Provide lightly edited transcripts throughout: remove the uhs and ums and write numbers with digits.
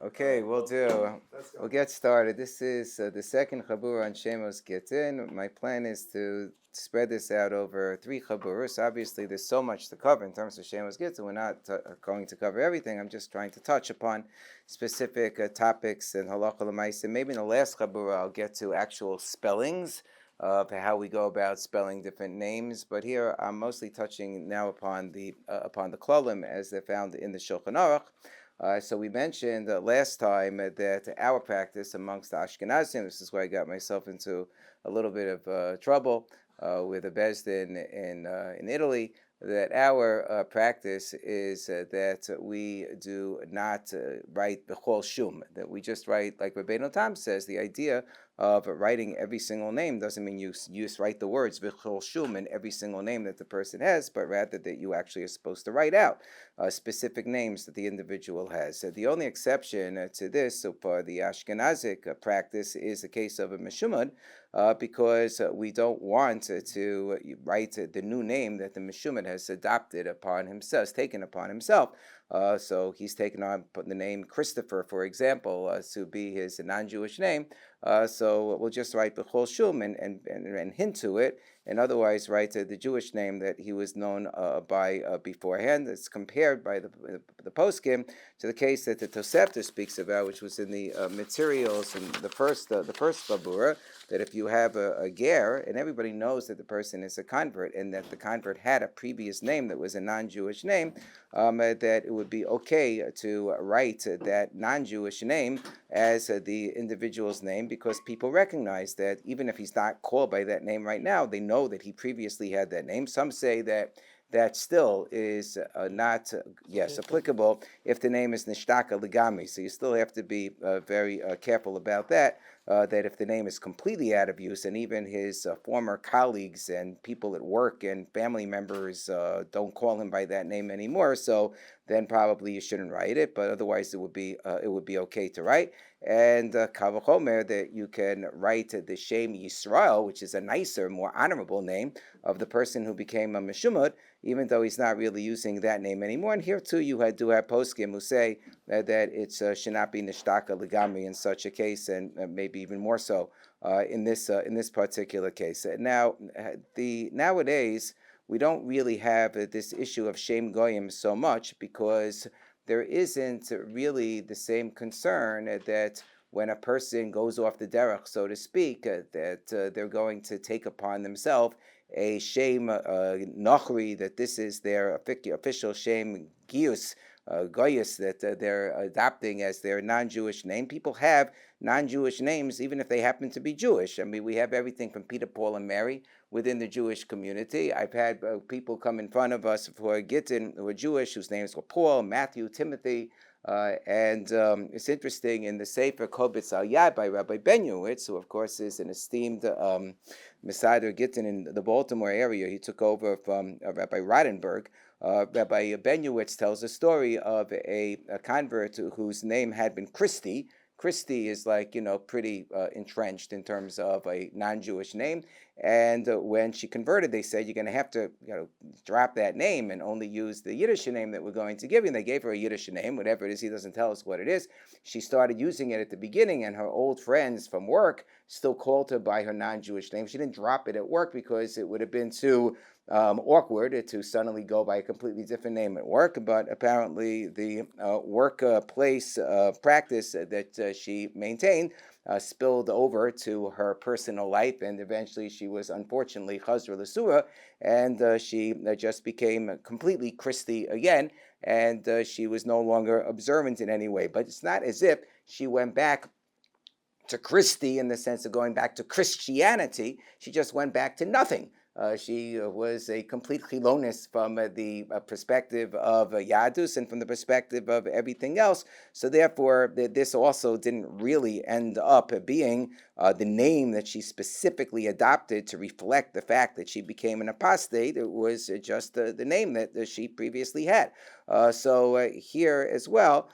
Okay, we'll do. We'll get started. This is the second chabur on Sheimos Gittin. My plan is to spread this out over 3 chaburus. Obviously, there's so much to cover in terms of Sheimos Gittin. We're not going to cover everything. I'm just trying to touch upon specific topics and halacha l'maisa. Maybe in the last chabur I'll get to actual spellings of how we go about spelling different names. But here I'm mostly touching now upon the klalim as they're found in the Shulchan Aruch. So we mentioned last time that our practice amongst the Ashkenazim, this is where I got myself into a little bit of trouble with a Bezdin in Italy, that our practice is that we do not write b'chol shum, that we just write, like Rabbeinu Tam says, the idea of writing every single name doesn't mean you just write the words b'chol shum in every single name that the person has, but rather that you actually are supposed to write out specific names that the individual has. The only exception to this, so for the Ashkenazic practice, is the case of a meshumad, because we don't want to write the new name that the meshumad has adopted upon himself, has taken upon himself. So he's taken on the name Christopher, for example, to be his non-Jewish name. So we'll just write B'chol Shum and hint to it, and otherwise write the Jewish name that he was known by beforehand. It's compared by the poskim to the case that the Tosefta speaks about, which was in the materials in the first Babura, that if you have a ger, and everybody knows that the person is a convert, and that the convert had a previous name that was a non-Jewish name, that it would be okay to write that non-Jewish name as the individual's name, because people recognize that even if he's not called by that name right now, they know that he previously had that name. Some say that still is not, applicable if the name is Nishtaka Ligami. So you still have to be very careful about that, that if the name is completely out of use, and even his former colleagues and people at work and family members don't call him by that name anymore, so then probably you shouldn't write it, but otherwise it would be okay to write. And Kal V'chomer, that you can write the Shem Yisrael, which is a nicer, more honorable name of the person who became a Meshumad, even though he's not really using that name anymore. And here too you do have poskim who say that it should not be Nishtaka Ligami in such a case, and maybe even more so in this particular case. Now, nowadays we don't really have this issue of Shem Goyim so much, because there isn't really the same concern that when a person goes off the derech, so to speak, that they're going to take upon themselves a Shem Nochri, that this is their official Shem Gius, Goyus, that they're adopting as their non-Jewish name. People have non-Jewish names even if they happen to be Jewish. I mean, we have everything from Peter, Paul, and Mary within the Jewish community. I've had people come in front of us for Gittin who are Jewish, whose names were Paul, Matthew, Timothy, and it's interesting, in the Sefer Kobitz Al Yad by Rabbi Benyowitz, who of course is an esteemed Mesider Gittin in the Baltimore area. He took over from Rabbi Rodenberg. Rabbi Benyowitz tells a story of a convert whose name had been Christy. Christy is pretty entrenched in terms of a non-Jewish name. And when she converted, they said, you're going to have to drop that name and only use the Yiddish name that we're going to give you. And they gave her a Yiddish name, whatever it is. He doesn't tell us what it is. She started using it at the beginning, and her old friends from work still called her by her non-Jewish name. She didn't drop it at work because it would have been too awkward to suddenly go by a completely different name at work. But apparently the workplace practice that she maintained spilled over to her personal life, and eventually she was unfortunately Chazra L'Sura, and she just became completely Christy again, and she was no longer observant in any way. But it's not as if she went back to Christy in the sense of going back to Christianity. She just went back to nothing. She was a complete chilonis from the perspective of Yadus and from the perspective of everything else. So therefore, this also didn't really end up being the name that she specifically adopted to reflect the fact that she became an apostate. It was just the name that she previously had. So here as well,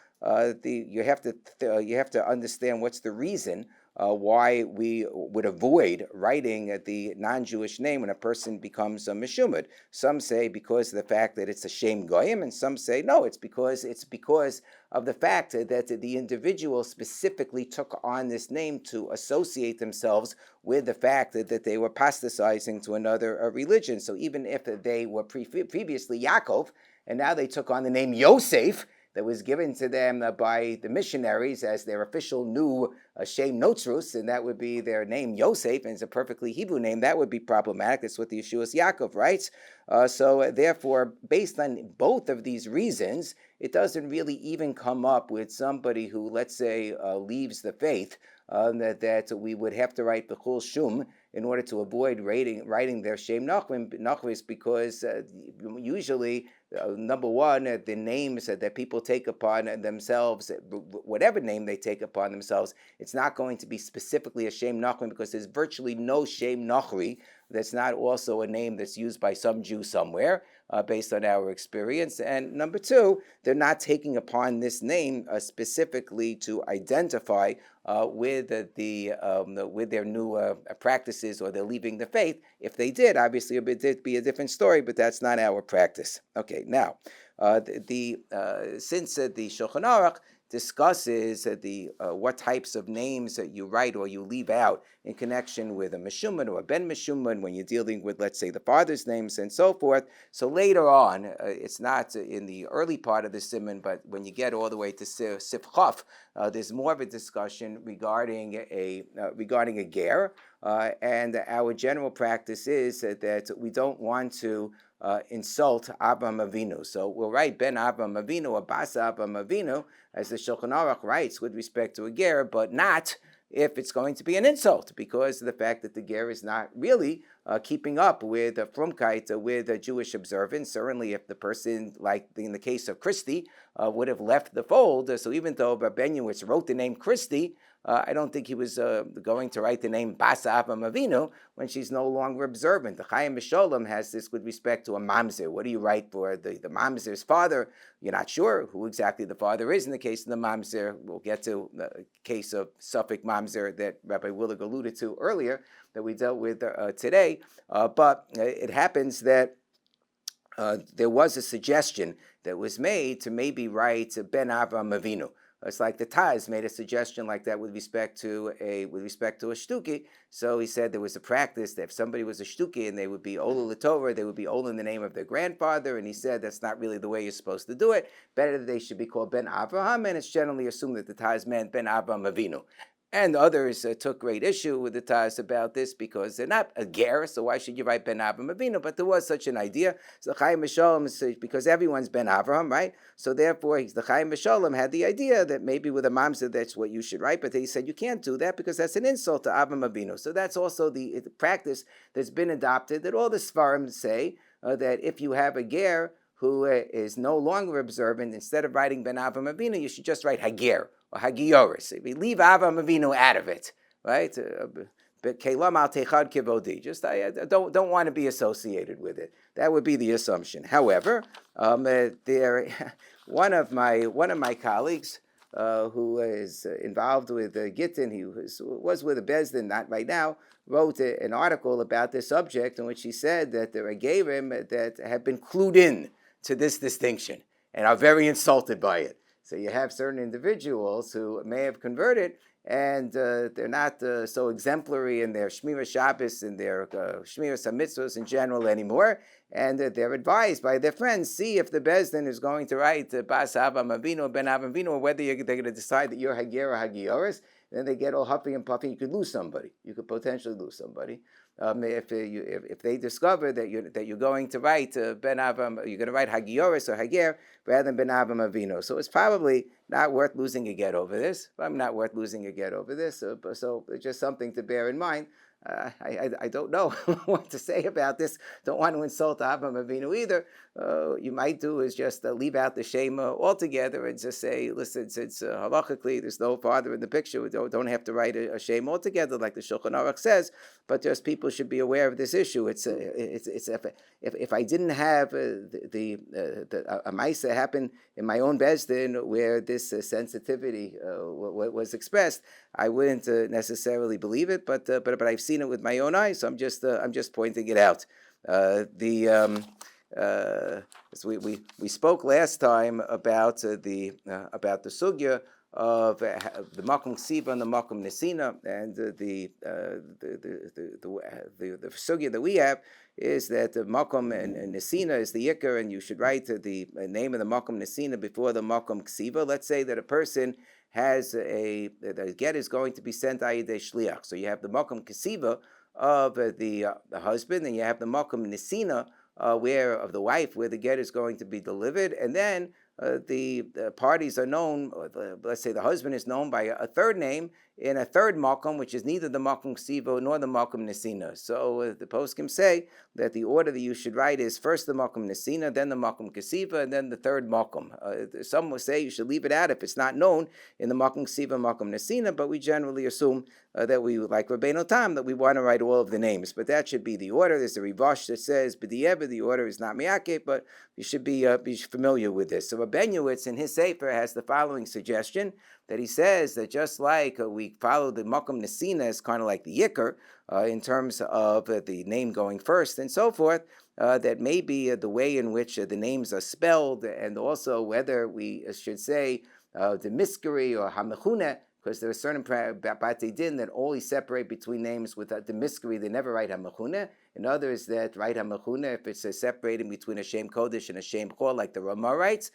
you have to understand what's the reason why we would avoid writing the non-Jewish name when a person becomes a Meshumad. Some say because of the fact that it's a Shem Goyim, and some say no, it's because of the fact that the individual specifically took on this name to associate themselves with the fact that they were apostatizing to another religion. So even if they were previously Yaakov, and now they took on the name Yosef, that was given to them by the missionaries as their official new Shem Notzrus, and that would be their name Yosef, and it's a perfectly Hebrew name. That would be problematic. That's what the Yeshua's Yaakov writes. So therefore, based on both of these reasons, it doesn't really even come up with somebody who, let's say, leaves the faith, that we would have to write B'chul Shum in order to avoid writing their Shem Nachris, because usually, number one, the names that people take upon themselves, whatever name they take upon themselves, it's not going to be specifically a Shem Nachri, because there's virtually no Shem Nachri that's not also a name that's used by some Jew somewhere, based on our experience. And number two, they're not taking upon this name specifically to identify with their new practices, or they're leaving the faith. If they did, obviously it would be a different story, but that's not our practice. Okay, now, since the Shulchan Aruch discusses what types of names that you write or you leave out in connection with a Meshuman or a Ben Meshuman when you're dealing with, let's say, the father's names and so forth. So later on, it's not in the early part of the Siman, but when you get all the way to Sif Chaf, there's more of a discussion regarding a ger, and our general practice is that we don't want to insult Avraham Avinu. So we'll write Ben Avraham Avinu or Bas Avraham Avinu, as the Shulchan Aruch writes, with respect to a ger, but not if it's going to be an insult, because of the fact that the ger is not really keeping up with frumkeit, with Jewish observance. Certainly if the person, like in the case of Christy, would have left the fold, so even though Rabbeinu wrote the name Christy, I don't think he was going to write the name Bas Avraham Avinu when she's no longer observant. The Chaim Misholem has this with respect to a mamzer. What do you write for the mamzer's father? You're not sure who exactly the father is in the case of the mamzer. We'll get to the case of Suffolk mamzer that Rabbi Willig alluded to earlier that we dealt with today. But it happens that there was a suggestion that was made to maybe write Ben Avraham Avinu. It's like the Taz made a suggestion like that with respect to a shtuki. So he said there was a practice that if somebody was a shtuki and they would be Ola L'Torah, they would be Ola in the name of their grandfather. And he said that's not really the way you're supposed to do it. Better that they should be called Ben Avraham, and it's generally assumed that the Taz meant Ben Avraham Avinu. And others took great issue with the Taz about this because they're not a ger, so why should you write Ben Avraham Avinu? But there was such an idea. So Chaim Misholem says, because everyone's Ben Avraham, right? So therefore, the Chaim Misholem had the idea that maybe with a mamzer that's what you should write, but he said you can't do that because that's an insult to Avraham Avinu. So that's also the practice that's been adopted, that all the Sfarim say that if you have a ger who is no longer observant, instead of writing Ben Avraham Avinu, you should just write Hager or Hagioris. If you leave Avraham Avinu out of it, right? Just I don't want to be associated with it. That would be the assumption. However, one of my colleagues who is involved with Gittin, he was with a Bezdin, not right now, wrote an article about this subject in which he said that there are Gerim that have been clued in to this distinction and are very insulted by it. So you have certain individuals who may have converted and they're not so exemplary in their Shmira Shabbos and their Shmira Mitzvos in general anymore, and they're advised by their friends, see if the Bezdin is going to write Bas Avraham Avinu or Ben Avraham Avinu, or whether they're going to decide that you're Hager or Hagioris. Then they get all huffy and puffy. You could lose somebody. You could potentially lose somebody. If they discover that you're going to write Ben Avraham, you're going to write Hagioris or Hager rather than Ben Avraham Avinu. So it's probably not worth losing a get over this. I'm not worth losing a get over this. So it's just something to bear in mind. I don't know what to say about this. Don't want to insult Avraham Avinu either. You might do is just leave out the Shema altogether and just say, listen, since halachically there's no father in the picture, we don't have to write a Shema altogether like the Shulchan Aruch says, but just people should be aware of this issue. It's if I didn't have a Maisa happen in my own Bezdin where this sensitivity was expressed, I wouldn't necessarily believe it, but I've seen it with my own eyes, so I'm just pointing it out. So we spoke last time about the sugya of the makom ksiva and the makom nesina, and the sugya that we have is that the makom and nesina is the ikar, and you should write the name of the makom nesina before the makom ksiva. Let's say that a person has the get is going to be sent ayidei shliach. So you have the makom ksiva of the husband, and you have the makom nesina where of the wife, where the get is going to be delivered, and then the parties are known. Let's say the husband is known by a third name in a third makom, which is neither the makom ksiva nor the makom nesina. So the poskim say that the order that you should write is first the makom nesina, then the makom ksiva, and then the third makom. Some will say you should leave it out if it's not known in the makom ksiva, makom nesina, but we generally assume that we, like Rabbeinu Tam, that we want to write all of the names. But that should be the order. There's a Rivash that says, b'di'ever, the order is not miyake, but you should be familiar with this. So Rabbeinu in his Sefer has the following suggestion, that he says that just like we follow the makom nesina as kind of like the yikar in terms of the name going first and so forth, that maybe the way in which the names are spelled, and also whether we should say the miskeri or hamechune, because there are certain Batei Din that only separate between names with the miskeri, they never write hamechune, and others that write hamechune if it's separating between a Shem Kodesh and a Shem Chol, like the Ramah writes.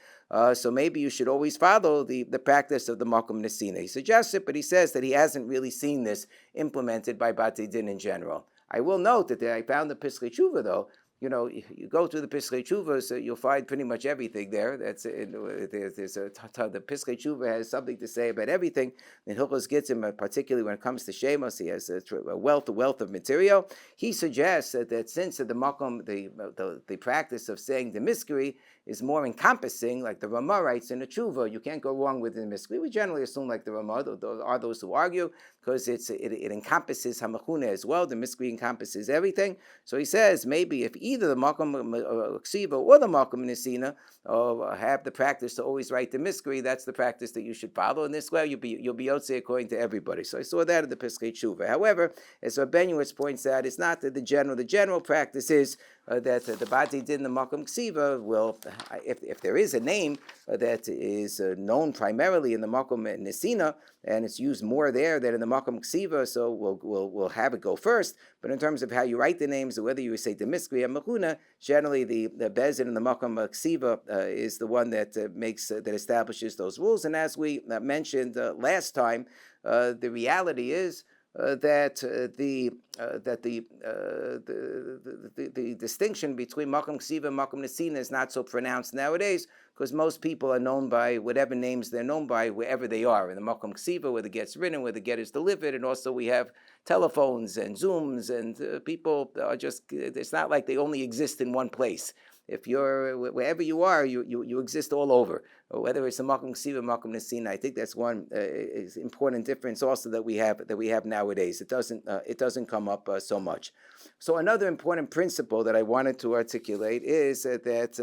So maybe you should always follow the practice of the Makom Nesina. He suggests it, but he says that he hasn't really seen this implemented by Batei Din in general. I will note that I found the Piskei Tshuva, though. You know, you go through the Piskei Tshuva, so you'll find pretty much everything there. There's the Piskei Tshuva has something to say about everything. In Hilchos Gittin, particularly when it comes to Sheimos, he has a wealth of material. He suggests that since the makom, the practice of saying the miskeri is more encompassing, like the Ramah writes in the Tshuva, you can't go wrong with the miskeri. We generally assume, like the Ramah, there are those who argue, because it encompasses hamachune as well. The miskeri encompasses everything. So he says maybe if either the makom ksiva or the makom nesina have the practice to always write the miskeri, that's the practice that you should follow. And this way you'll be yotze according to everybody. So I saw that in the Piskei Tshuva. However, as Rabbeinu points out, it's not that the general practice is that the Batei Din, the makom ksiva, will, if there is a name that is known primarily in the makom nesina, and it's used more there than in the makom ksiva, so we'll have it go first. But in terms of how you write the names, or whether you say the miskri and mechuna, generally the bezin in the makom ksiva is the one that that establishes those rules. And as we mentioned last time, the reality is that the distinction between makom ksiva and makom nesina is not so pronounced nowadays, because most people are known by whatever names they're known by wherever they are. In the makom ksiva, where the get's written, where the get is delivered, and also we have telephones and Zooms, and people are just, it's not like they only exist in one place. If you're wherever you are, you exist all over. Whether it's a makom ksiva, makom nesina, I think that's one is important difference also that we have nowadays. It doesn't come up so much. So another important principle that I wanted to articulate is that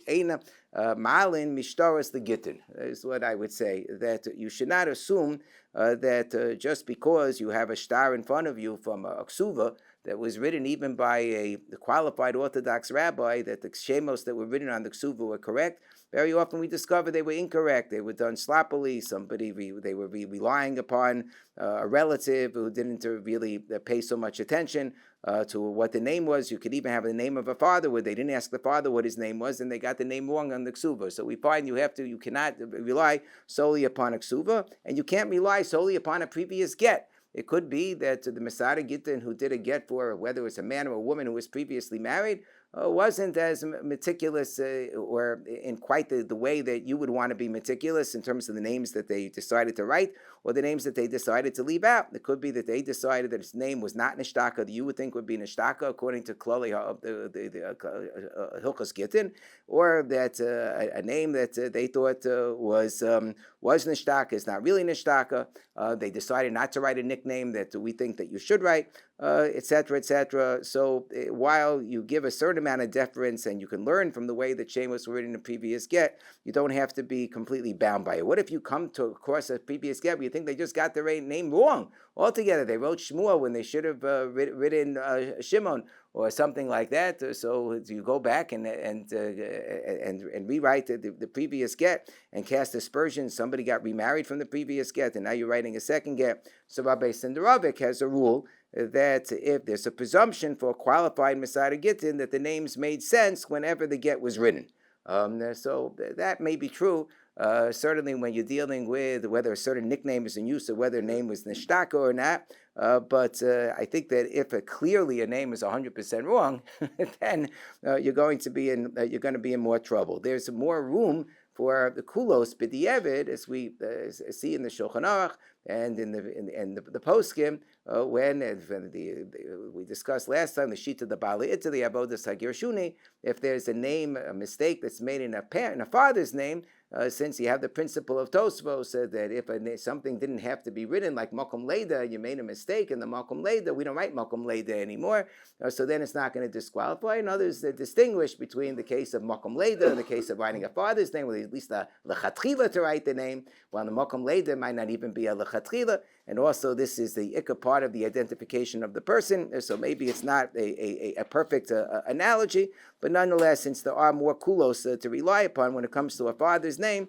eina ma'alin mishtaras the Gittin is what I would say. That you should not assume that just because you have a star in front of you from a ksuva that was written even by a qualified Orthodox rabbi, that the Sheimos that were written on the ksuva were correct. Very often we discover they were incorrect. They were done sloppily. They were relying upon a relative who didn't really pay so much attention to what the name was. You could even have the name of a father where they didn't ask the father what his name was, and they got the name wrong on the ksuva. So we find you cannot rely solely upon a ksuva, and you can't rely solely upon a previous get. It could be that the Masada Gittin who did a get for, whether it's a man or a woman who was previously married, wasn't as meticulous or in quite the way that you would want to be meticulous in terms of the names that they decided to write or the names that they decided to leave out. It could be that they decided that his name was not Nishtaka, that you would think would be Nishtaka according to Klali of the Hilchos Gittin, or that a name that they thought was Nishtaka is not really Nishtaka. They decided not to write a nickname that we think that you should write, etc., etc. So while you give a certain amount of deference and you can learn from the way that Sheimos were written in the previous get, you don't have to be completely bound by it. What if you come to across a previous get where you think they just got the name wrong altogether? They wrote Shmuel when they should have written Shimon or something like that. So you go back and rewrite the previous get and cast aspersions. Somebody got remarried from the previous get, and now you're writing a second get. So Rabbi Sinderovic has a rule that if there's a presumption for a qualified Masada Gittin, that the names made sense whenever the get was written. So that may be true. Certainly when you're dealing with whether a certain nickname is in use or whether a name was nishtaka or not. But I think that if clearly a name is 100% wrong, then you're going to be in more trouble. There's more room for the kulos b'di'evid, as we see in the Shulchan Aruch and in the poskim, when we discussed last time the sheet of the Bali Ita, the Avodas HaGirshuni, if there's a mistake that's made in a father's name, since you have the principle of Tosfos that if something didn't have to be written, like Makom Leda, you made a mistake in the Makom Leda, we don't write Makom Leda anymore, so then it's not going to disqualify. And others distinguish between the case of Makom Leda and the case of writing a father's name, with at least a Lechatchila to write the name, while the Makom Leda might not even be a Lechatchila. And also this is the ikka part of the identification of the person, so maybe it's not a perfect analogy, but nonetheless, since there are more kulos to rely upon when it comes to a father's name,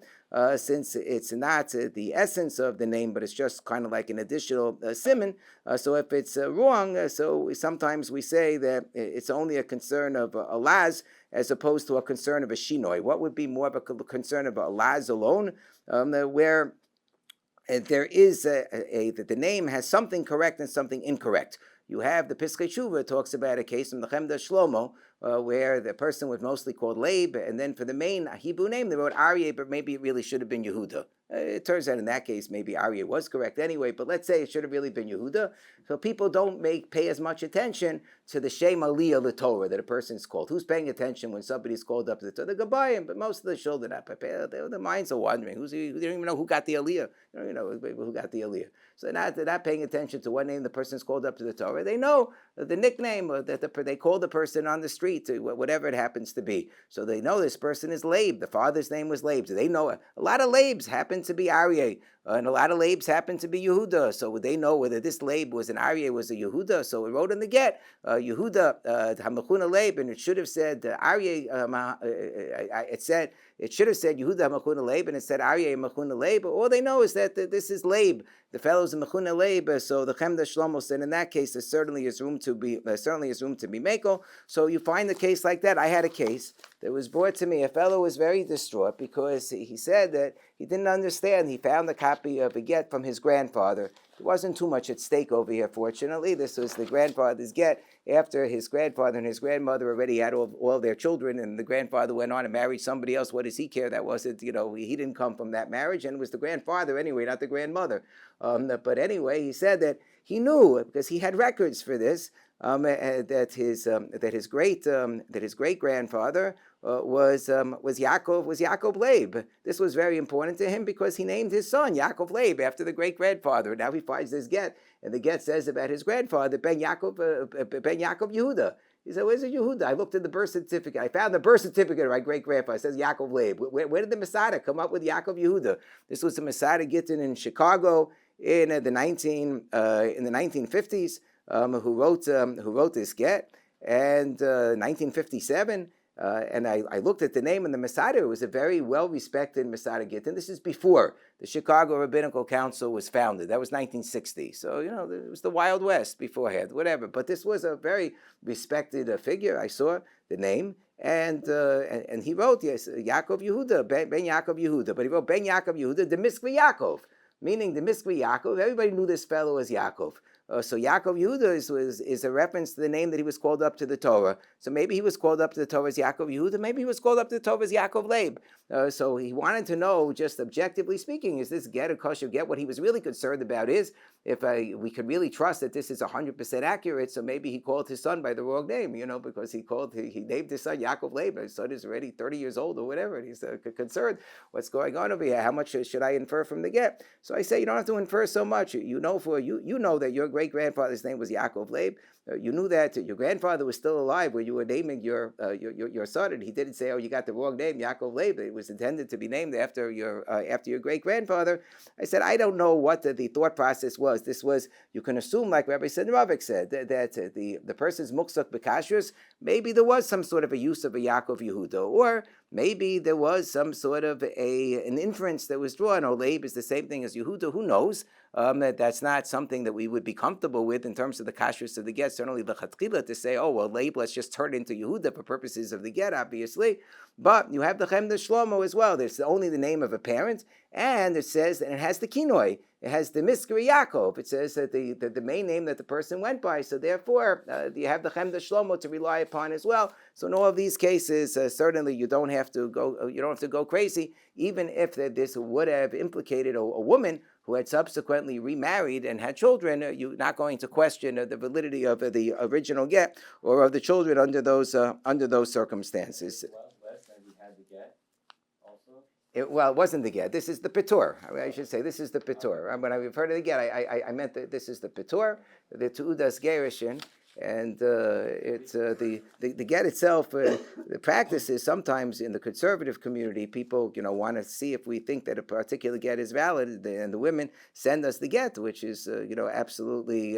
since it's not the essence of the name, but it's just kind of like an additional siman, so if it's wrong, so sometimes we say that it's only a concern of a laz as opposed to a concern of a shinoi. What would be more of a concern of a laz alone, where there is that the name has something correct and something incorrect. You have the Piskei Tshuva talks about a case from the Chemda Shlomo where the person was mostly called Leib, and then for the main Hebrew name they wrote Aryeh, but maybe it really should have been Yehuda. It turns out in that case maybe Aryeh was correct anyway, but let's say it should have really been Yehuda. So people don't pay as much attention to the Shem Aliyah L'Torah that a person's called. Who's paying attention when somebody's called up to the Torah? The Gabayim, but most of the children, their minds are wandering. They don't even know who got the Aliyah. They don't even know who got the Aliyah. So they're not paying attention to what name the person's called up to the Torah. They know the nickname that they call the person on the street, whatever it happens to be. So they know this person is Leib. The father's name was Leib. So they know a lot of Leibs happen to be Aryeh. And a lot of Leibs happen to be Yehuda, so they know whether this Leib was an Aryeh, was a Yehuda. So it wrote in the get, Yehuda, Hamachuna Leib, and it should have said Aryeh. It should have said Yehuda Hamachuna Leib, and it said Aryeh Hamachuna Leib. But all they know is that this is Leib. The fellow's a Mechuna Leib. So the Chemda Shlomo said in that case there certainly is room to be Mekel. So you find a case like that. I had a case that was brought to me. A fellow was very distraught because he said that he didn't understand. He found a copy of a get from his grandfather. There wasn't too much at stake over here, fortunately. This was the grandfather's get after his grandfather and his grandmother already had all their children, and the grandfather went on and married somebody else. What does he care? That wasn't, he didn't come from that marriage, and it was the grandfather anyway, not the grandmother. But anyway, he said that he knew, because he had records for this, that his great grandfather was Yaakov Leib. This was very important to him because he named his son Yaakov Leib after the great grandfather. Now he finds this get, and the get says about his grandfather Ben Yaakov Yehuda. He said, "Where's the Yehuda?" I looked at the birth certificate. I found the birth certificate of my great grandfather. It says Yaakov Leib. Where did the Masada come up with Yaakov Yehuda? This was the Masada Gittin in Chicago in the 1950s. Who wrote this get, and 1957. And I looked at the name and the Masada. It was a very well-respected Masada Gittin. This is before the Chicago Rabbinical Council was founded. That was 1960. So, it was the Wild West beforehand, whatever. But this was a very respected figure. I saw the name. And he wrote, yes, Yaakov Yehuda, Ben Yaakov Yehuda. But he wrote Ben Yaakov Yehuda, the Miskvi Yaakov, meaning the Miskvi Yaakov. Everybody knew this fellow as Yaakov. So Yaakov Yehuda is a reference to the name that he was called up to the Torah. So maybe he was called up to the Torah as Yaakov Yehuda. Maybe he was called up to the Torah as Yaakov Leib. So he wanted to know, just objectively speaking, is this get a kosher get? What he was really concerned about is if we could really trust that this is 100% accurate. So maybe he called his son by the wrong name, because he named his son Yaakov Leib. His son is already 30 years old or whatever, and he's concerned what's going on over here. How much should I infer from the get? So I say you don't have to infer so much. You know that your great grandfather's name was Yaakov Leib. You knew that your grandfather was still alive when you were naming your son, and he didn't say, "Oh, you got the wrong name, Yaakov Leib." It was intended to be named after your great grandfather. I said, I don't know what the thought process was. This was, you can assume, like Rabbi Sendrovik said, that the person's muksuk bekashrus, maybe there was some sort of a use of a Yaakov Yehuda, or maybe there was some sort of an inference that was drawn. Oh, Leib is the same thing as Yehuda. Who knows? That's not something that we would be comfortable with in terms of the kashrus of the get. Certainly the chatchila to say, oh, well, Leib, let's just turn it into Yehuda for purposes of the get, obviously. But you have the Chemda Shlomo as well. There's only the name of a parent, and it says that it has the kinoi. It has the Miskri Yaakov. It says that the main name that the person went by. So therefore, you have the Chemda Shlomo to rely upon as well. So in all of these cases, certainly you don't have to go crazy, even if this would have implicated a woman who had subsequently remarried and had children. You're not going to question the validity of the original get or of the children under those circumstances. Last time we had the get also. It wasn't the get. This is the Petur. I should say this is the Petur. When I refer to the get, I meant that this is the Petur, the Tu'udas Gerishin, and it's the get itself. The practice is sometimes in the conservative community, people want to see if we think that a particular get is valid, and the women send us the get, which is absolutely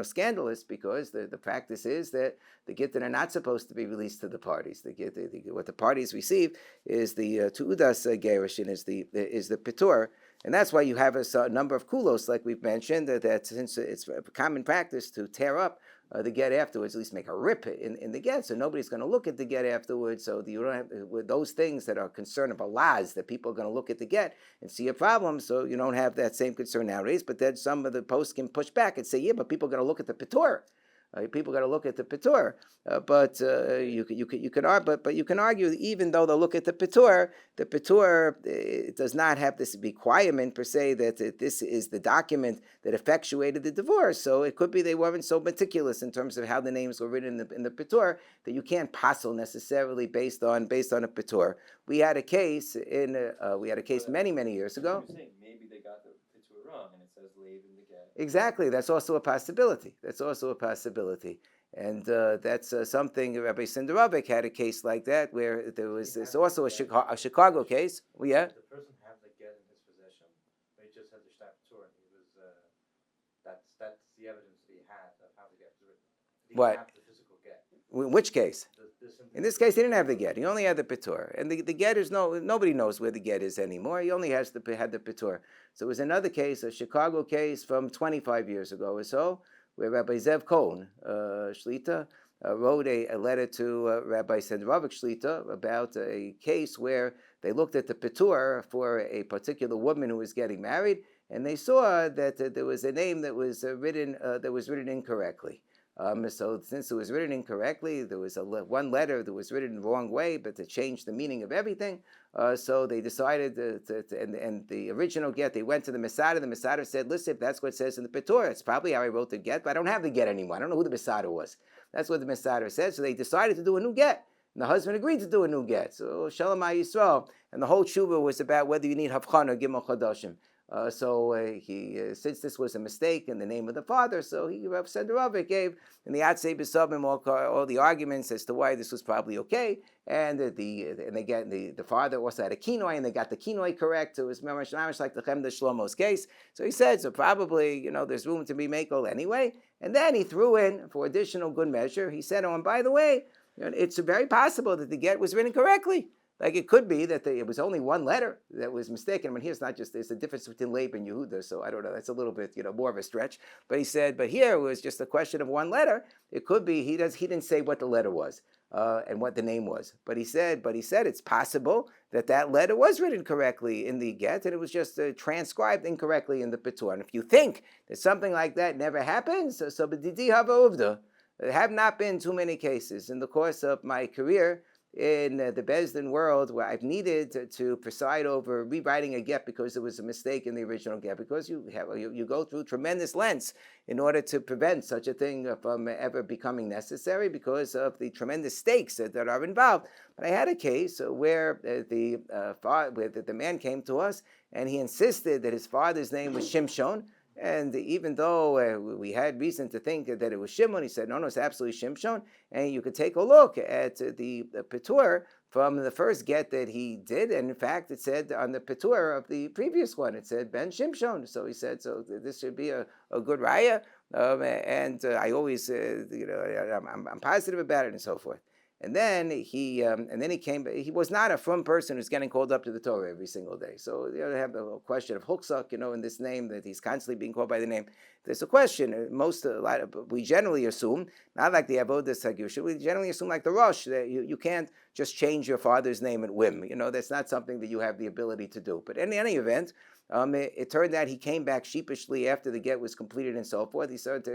scandalous, because the practice is that the Gittin are not supposed to be released to the parties. What the parties receive is the Tu'udas Gerishin, is the Petur. And that's why you have a number of kulos, like we've mentioned, that since it's a common practice to tear up the get afterwards, at least make a rip in the get, so nobody's going to look at the get afterwards. So you don't have with those things that are concern of Allahs, that people are going to look at the get and see a problem. So you don't have that same concern nowadays. But then some of the posts can push back and say, yeah, but people are going to look at the Petur. People got to look at the Petur, but you can argue even though they'll look at the Petur it does not have this requirement per se that this is the document that effectuated the divorce. So it could be they weren't so meticulous in terms of how the names were written in the Petur that you can't passel necessarily based on a Petur. We had a case many years ago. You're saying maybe they got the Petur wrong, and it says Leib in the get. Exactly, that's also a possibility. And that's something. Rabbi Sinderovich had a case like that, where there was also a Chicago case. Well, yeah. The person had the get in his possession, but he just had the shtab tour, and he was that's the evidence that he had of how the get was written. He didn't have the physical get. In which case? In this case, he didn't have the get. He only had the Petur, and the get is nobody knows where the get is anymore. He only had the Petur. So it was another case, a Chicago case from 25 years ago or so, where Rabbi Zev Cohen Shlita wrote a letter to Rabbi Sendrovik Shlita about a case where they looked at the Petur for a particular woman who was getting married, and they saw that there was a name that was written incorrectly. So since it was written incorrectly, there was one letter that was written the wrong way, but to change the meaning of everything. So they decided and the original get, they went to the Masada. The Masada said, listen, if that's what it says in the Petur, it's probably how I wrote the get, but I don't have the get anymore. I don't know who the Masada was. That's what the Masada said. So they decided to do a new get. And the husband agreed to do a new get. So Shalom Yisrael. And the whole tshuva was about whether you need Havchan or Gimel Chadashim. Since this was a mistake in the name of the father, so Rav Senderovich gave in the Atzei B'Sabim all the arguments as to why this was probably okay, and the father also had a kinoi, and they got the kinoi correct. So it was mamash like the Chemda Shlomo's case. So he said, so probably there's room to be makel anyway. And then he threw in for additional good measure. He said, oh, and by the way, it's very possible that the get was written correctly. Like it could be that it was only one letter that was mistaken. I mean, here's not just, there's a difference between Leib and Yehuda, so I don't know, that's a little bit, more of a stretch. But he said, but here it was just a question of one letter. It could be, he didn't say what the letter was. and what the name was. But he said it's possible that letter was written correctly in the get, and it was just transcribed incorrectly in the Petur. And if you think that something like that never happens, so b'didi hava uvda. There have not been too many cases in the course of my career in the Beis Din world where I've needed to preside over rewriting a get because there was a mistake in the original get, because you go through tremendous lengths in order to prevent such a thing from ever becoming necessary because of the tremendous stakes that are involved. But I had a case where the man came to us and he insisted that his father's name was Shimshon. And even though we had reason to think that it was Shimon, he said, no, it's absolutely Shimshon. And you could take a look at the Petur from the first get that he did. And in fact, it said on the Petur of the previous one, it said Ben Shimshon. So he said, so this should be a good raya. I always, I'm positive about it and so forth. And then he came. He was not a frum person who's getting called up to the Torah every single day. So they have the question of Huksak, in this name that he's constantly being called by the name. There's a question. We generally assume, not like the Avodas Hagusha, we generally assume like the Rosh that you can't just change your father's name at whim. That's not something that you have the ability to do. But in any event, it turned out he came back sheepishly after the get was completed and so forth. He said,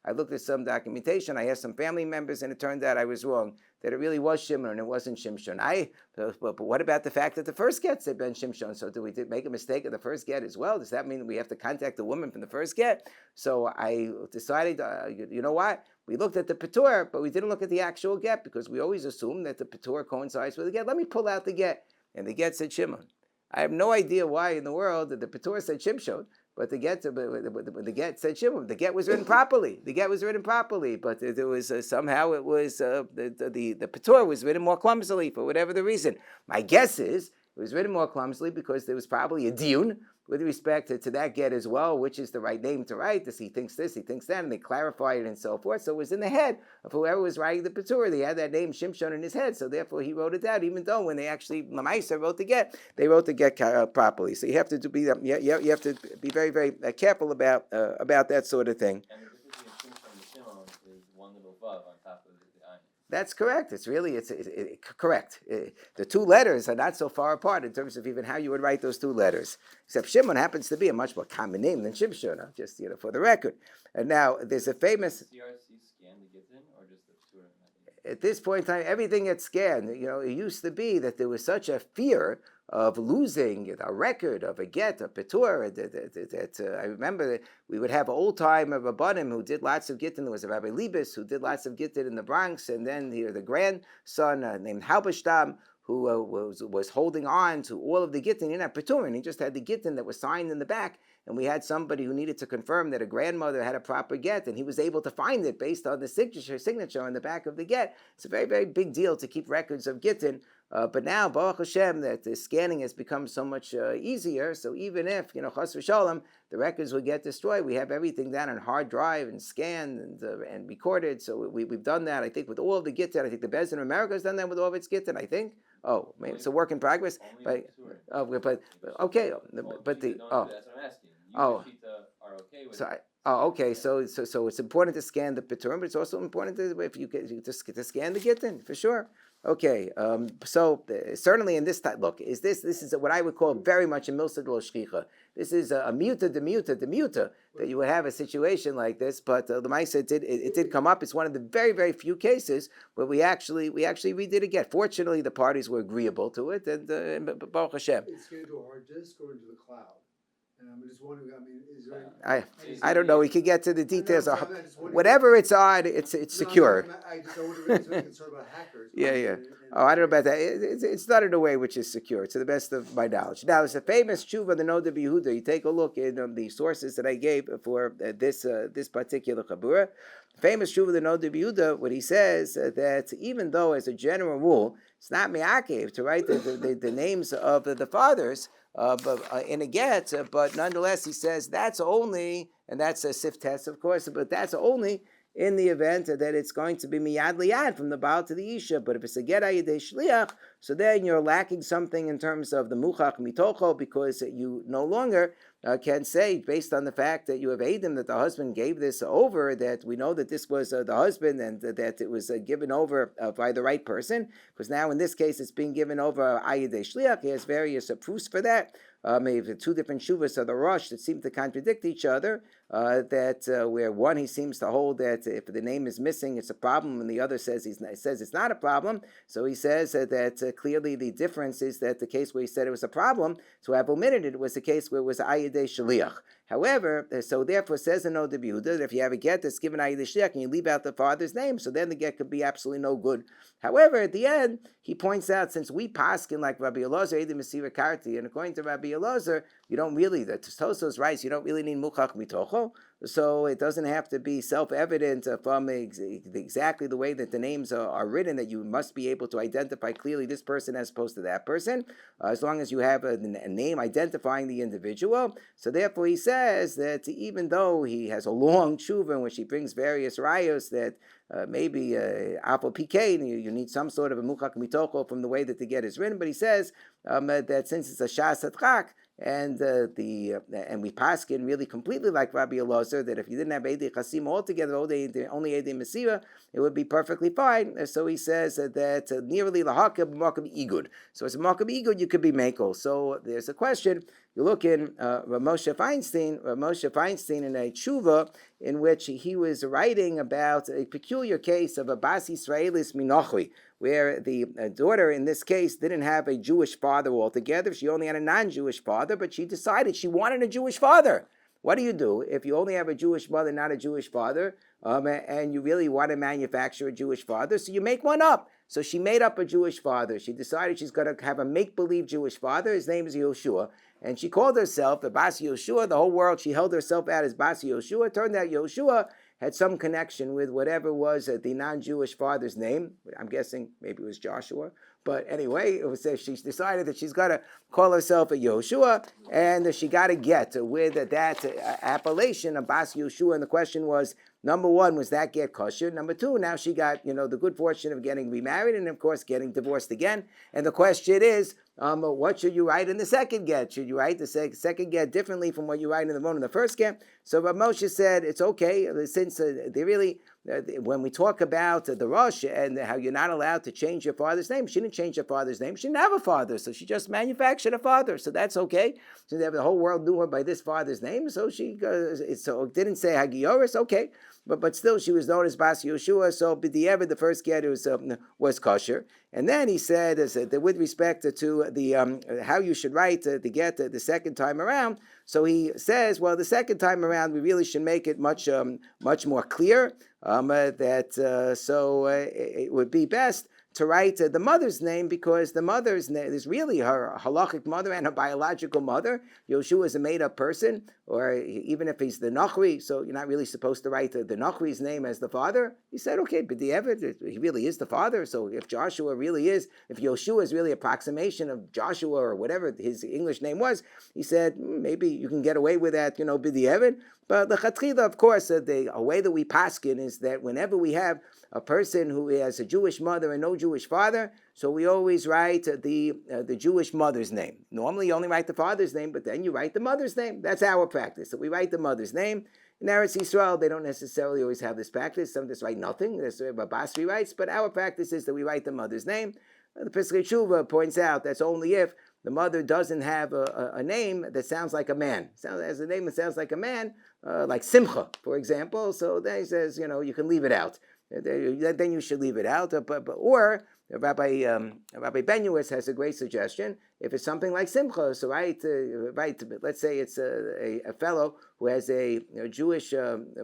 I looked at some documentation, I asked some family members, and it turned out I was wrong, that it really was Shimon and it wasn't Shimshon. But what about the fact that the first get said Ben Shimshon? So did we make a mistake of the first get as well? Does that mean that we have to contact the woman from the first get? So I decided, you know what? We looked at the Petur, but we didn't look at the actual get because we always assume that the Petur coincides with the get. Let me pull out the get. And the get said Shimon. I have no idea why in the world that the Petur said Shimshon, but the get said Shimon. The get was written properly. But there was somehow it was the Petur was written more clumsily for whatever the reason. My guess is it was written more clumsily because there was probably a diyun with respect to that get as well, which is the right name to write. He thinks this, he thinks that, and they clarified it and so forth. So it was in the head of whoever was writing the Petur. They had that name Shimshon in his head, so therefore he wrote it down, even though when they actually, HaEzer wrote the get, they wrote the get properly. So you have to be very, very careful about that sort of thing. And the difference between Shimshon and Shimon is one little vav on top of the ayin. That's correct. It's correct. The two letters are not so far apart in terms of even how you would write those two letters. Except Shimon happens to be a much more common name than Shimshon, just for the record. And now there's a famous. Does CRC scan the Gittin or just the Petur? At this point in time, everything gets scanned. It used to be that there was such a fear of losing a record of a get, a Petur, that I remember that we would have old time of Rabbanim who did lots of Gittin. There was a Rabbi Libis who did lots of Gittin in the Bronx, and then the grandson named Halberstam who was holding on to all of the Gittin in a Petur, and he just had the Gittin that was signed in the back. And we had somebody who needed to confirm that a grandmother had a proper get, and he was able to find it based on the signature on the back of the get. It's a very, very big deal to keep records of Gittin. But now, Baruch Hashem, that the scanning has become so much easier. So even if, Chas v'shalom, the records will get destroyed, we have everything down on hard drive and scanned and recorded. So we've done that, I think, with all of the Gittin. I think the Beis Din of America has done that with all of its Gittin, I think. Oh, maybe it's a work in progress. But okay. But the that's what I'm asking. Are okay with it. Okay. So it's important to scan the Peturim, but it's also important to scan the Gittin for sure. Okay. So certainly in this type, look, this is what I would call very much a milsad lo shchicha. This is a muta that you would have a situation like this. But the Maisa did come up. It's one of the very, very few cases where we actually redid it again. Fortunately, the parties were agreeable to it, and Baruch Hashem. It's scanned to a hard disk or into the cloud. And I'm just wondering, is there I don't know. We could get to the details. Whatever it's on, it's secure. I just wonder if there's concern about hackers. Yeah. I don't know about that. It's done in a way which is secure, to the best of my knowledge. Now, it's a famous tshuva, the Noda B'Yehuda. You take a look in the sources that I gave for this particular chabura. Famous tshuva, the Noda B'Yehuda, what he says that even though, as a general rule, it's not me'akev to write the names of the fathers, in a get, but nonetheless, he says that's only, and that's a sif test, of course, but that's only in the event that it's going to be miyad liyad from the Baal to the Isha. But if it's a get ayidei shliach, so then you're lacking something in terms of the muchach mitocho, because you no longer can say, based on the fact that you have Adam, that the husband gave this over, that we know that this was the husband and that it was given over by the right person, because now in this case it's being given over Ayidei Shliach. He has various proofs for that. Maybe two different shuvas of the Rosh that seem to contradict each other, where one he seems to hold that if the name is missing it's a problem, and the other says it's not a problem. So he says that clearly the difference is that the case where he said it was a problem to have omitted it was the case where it was Ayidei Shliach. However, so therefore says the Noda B'Yehuda that if you have a get that's given Ayidei Shliach and you leave out the father's name, so then the get could be absolutely no good. However, at the end, he points out, since we paskin like Rabbi Elazar, Eidim Mesira Karti, and according to Rabbi Elazar, you don't really, the Tosfos writes, you don't really need Muchach Mitocho, so it doesn't have to be self-evident from exactly the way that the names are written, that you must be able to identify clearly this person as opposed to that person, as long as you have a name identifying the individual. So therefore he says that even though he has a long tshuva in which he brings various rayos that maybe Apple PK, you need some sort of a muchak mitoko from the way that the get is written, but he says that since it's a shas atchak, and we paskin really completely like Rabbi Elazar, that if you didn't have Eidei Chasim altogether, only Eidei Mesira, it would be perfectly fine. So he says that nearly lahakab makab igud. So as a makab igud, you could be makel. So there's a question. You look in Moshe Feinstein in a tshuva in which he was writing about a peculiar case of a Bas Yisraelis Minochui, where the daughter in this case didn't have a Jewish father altogether. She only had a non-Jewish father, but she decided she wanted a Jewish father. What do you do if you only have a Jewish mother, not a Jewish father, and you really want to manufacture a Jewish father? So you make one up. So she made up a Jewish father. She decided she's going to have a make-believe Jewish father. His name is Yoshua. And she called herself the Bas Yoshua. The whole world, she held herself out as Bas Yoshua. It turned out Yoshua had some connection with whatever was the non-Jewish father's name. I'm guessing maybe it was Joshua. But anyway, it was she decided that she's got to call herself a Yoshua, and she got to get with that appellation of Bas Yoshua. And the question was, number one, was that get kosher? Number two, now she got the good fortune of getting remarried and of course getting divorced again. And the question is, what should you write in the second get? Should you write the second get differently from what you write in the one in the first get? So Rav Moshe said it's okay, since they really, when we talk about the Rosh and how you're not allowed to change your father's name, she didn't change her father's name. She didn't have a father, so she just manufactured a father. So that's okay. So the whole world knew her by this father's name, so she so it didn't say Hagioris, okay. But still, she was known as Bas Yoshua. So b'diavad, the first get was kosher. And then he said that with respect to the how you should write the get the second time around. So he says, well, the second time around we really should make it much more clear it would be best to write the mother's name, because the mother's name is really her halachic mother and her biological mother. Yoshua is a made-up person, or even if he's the Nachri, so you're not really supposed to write the Nachri's name as the father. He said, okay, but he really is the father, so if Yoshua is really approximation of Joshua or whatever his English name was, he said, maybe you can get away with that, b'diavad. But the chatchila, of course, a way that we paskin is that whenever we have a person who has a Jewish mother and no Jewish father, so we always write the Jewish mother's name. Normally you only write the father's name, but then you write the mother's name. That's our practice. So we write the mother's name. In Eretz Yisrael, they don't necessarily always have this practice. Some just write nothing. That's what Basri writes. But our practice is that we write the mother's name. The Pesach Tshuva points out that's only if the mother doesn't have a name that sounds like a man. As a name that sounds like a man, like Simcha, for example. So then he says, you can leave it out. Then you should leave it out. Or Rabbi Benuis has a great suggestion. If it's something like Simcha, so right. Let's say it's a fellow who has a Jewish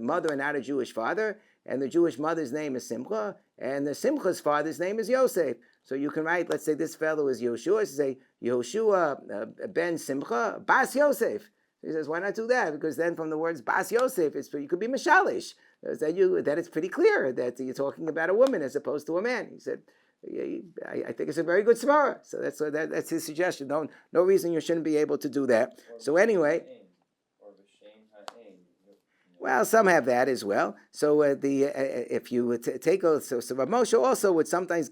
mother and not a Jewish father, and the Jewish mother's name is Simcha, and the Simcha's father's name is Yosef. So you can write, let's say this fellow is Yoshua, so say Yoshua ben Simcha Bas Yosef. He says, why not do that? Because then from the words Bas Yosef, you could be Mishalish. Then it's pretty clear that you're talking about a woman as opposed to a man. He said, I think it's a very good svara. So that's his suggestion. No reason you shouldn't be able to do that. So anyway. Well, some have that as well. So if you take Rav Moshe also would sometimes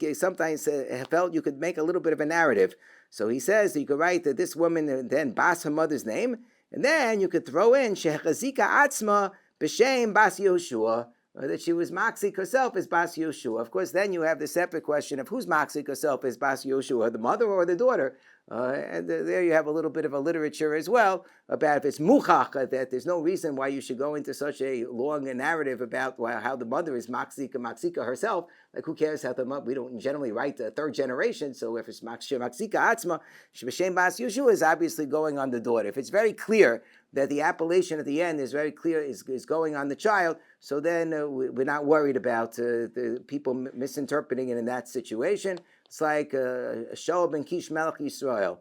felt you could make a little bit of a narrative. So he says that you could write that this woman then Bas her mother's name, And then you could throw in Shechazika Atzma B'Shem Bas Yehoshua, that she was Maxik herself as Bas Yehoshua. Of course, then you have the separate question of who's Maxik herself as Bas Yehoshua, the mother or the daughter. And there you have a little bit of a literature as well about if it's muchach, that there's no reason why you should go into such a long narrative about how the mother is Maxika herself. Like, who cares how the mother, we don't generally write the third generation, so if it's Maxika Atzma, Shebeshem Bas Yehoshua is obviously going on the daughter. If it's very clear that the appellation at the end is very clear, is going on the child, so then we're not worried about the people misinterpreting it in that situation. It's like Shoab and Kish Melech Yisrael.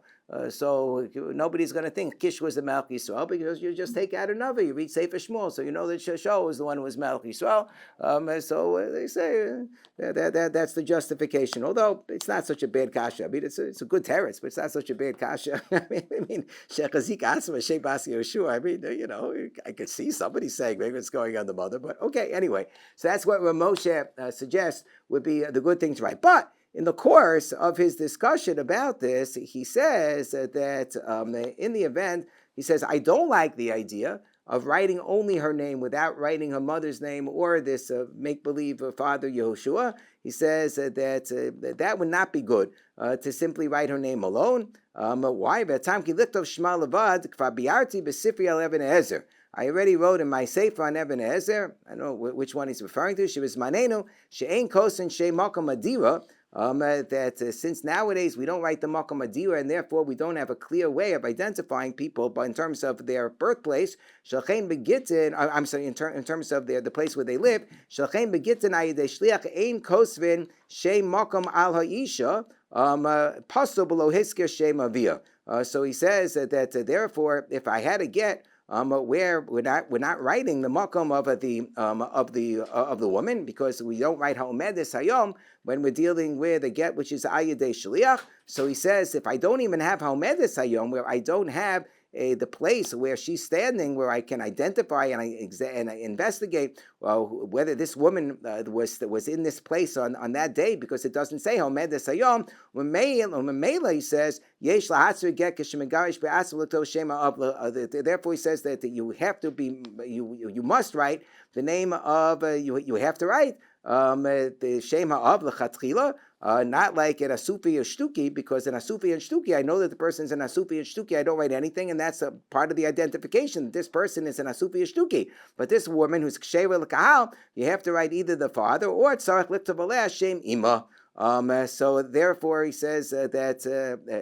So nobody's going to think Kish was the Melech Yisrael because you just take out another. You read Sefer Shmuel, so you know that Shoab was the one who was Melech Yisrael. So they say that's the justification. Although it's not such a bad kasha. I mean, it's a good teretz, but it's not such a bad kasha. I mean, Shechazik Asma Shei Bas Yehoshua. I mean, I could see somebody saying maybe it's going on the mother, but okay. Anyway, so that's what Moshe suggests would be the good thing to write, but. In the course of his discussion about this, he says that in the event, he says, I don't like the idea of writing only her name without writing her mother's name or this make-believe father Yehoshua. He says that would not be good to simply write her name alone. Why? I already wrote in my Sefer on HaEzer, I don't know which one he's referring to, she was Manenu, She'ein Kosen She Makom Adira, that since nowadays we don't write the Makom Adira, and therefore we don't have a clear way of identifying people, but in terms of their birthplace, Shalchein Begittin, I'm sorry, in terms of the place where they live, Shalchein Begittin Ayidei Shliach Ein Kosvin She Makom Al Ha'isha, Paso Below Hisker She Mavia. So he says that therefore, if I had to get where we're not writing the makom of the woman, because we don't write ha'omedes hayom when we're dealing with a get which is ayidei shliach. So he says if I don't even have ha'omedes hayom, where I don't have the place where she's standing, where I can identify and I investigate whether this woman was in this place on that day, because it doesn't say Homedes Hayom. Mela, he says, Yesh lahatzir get k'shemegarish be'asv l'to shema of. Therefore, he says that you have to be, you must write the name of, you have to write the shema of l'chatchila. Not like in Asufi or Shtuki, because in Asufi and Shtuki, I know that the person's in Asufi and Shtuki, I don't write anything, and that's a part of the identification. This person is in Asufi or Shtuki. But this woman who's Kshewa L'Kahal, you have to write either the father or Tzarech Liktav Aleh Shem Ima. So therefore, he says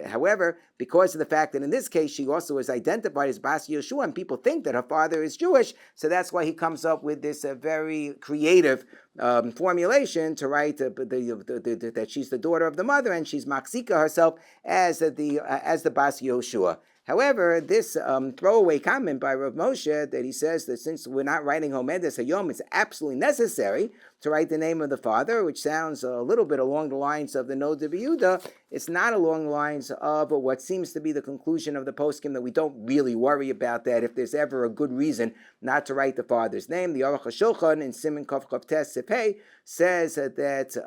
however, because of the fact that in this case she also is identified as Bas Yehoshua, and people think that her father is Jewish, so that's why he comes up with this very creative formulation to write that she's the daughter of the mother and she's Maxika herself as the Bas Yehoshua. However, this throwaway comment by Rav Moshe that he says that since we're not writing Homedes Hayom, it's absolutely necessary to write the name of the father, which sounds a little bit along the lines of the Nod of Yehuda. It's not along the lines of what seems to be the conclusion of the poskim, that we don't really worry about that if there's ever a good reason not to write the father's name. The Aruch HaShulchan in Siman Kaf Kaf Tes Sipei says that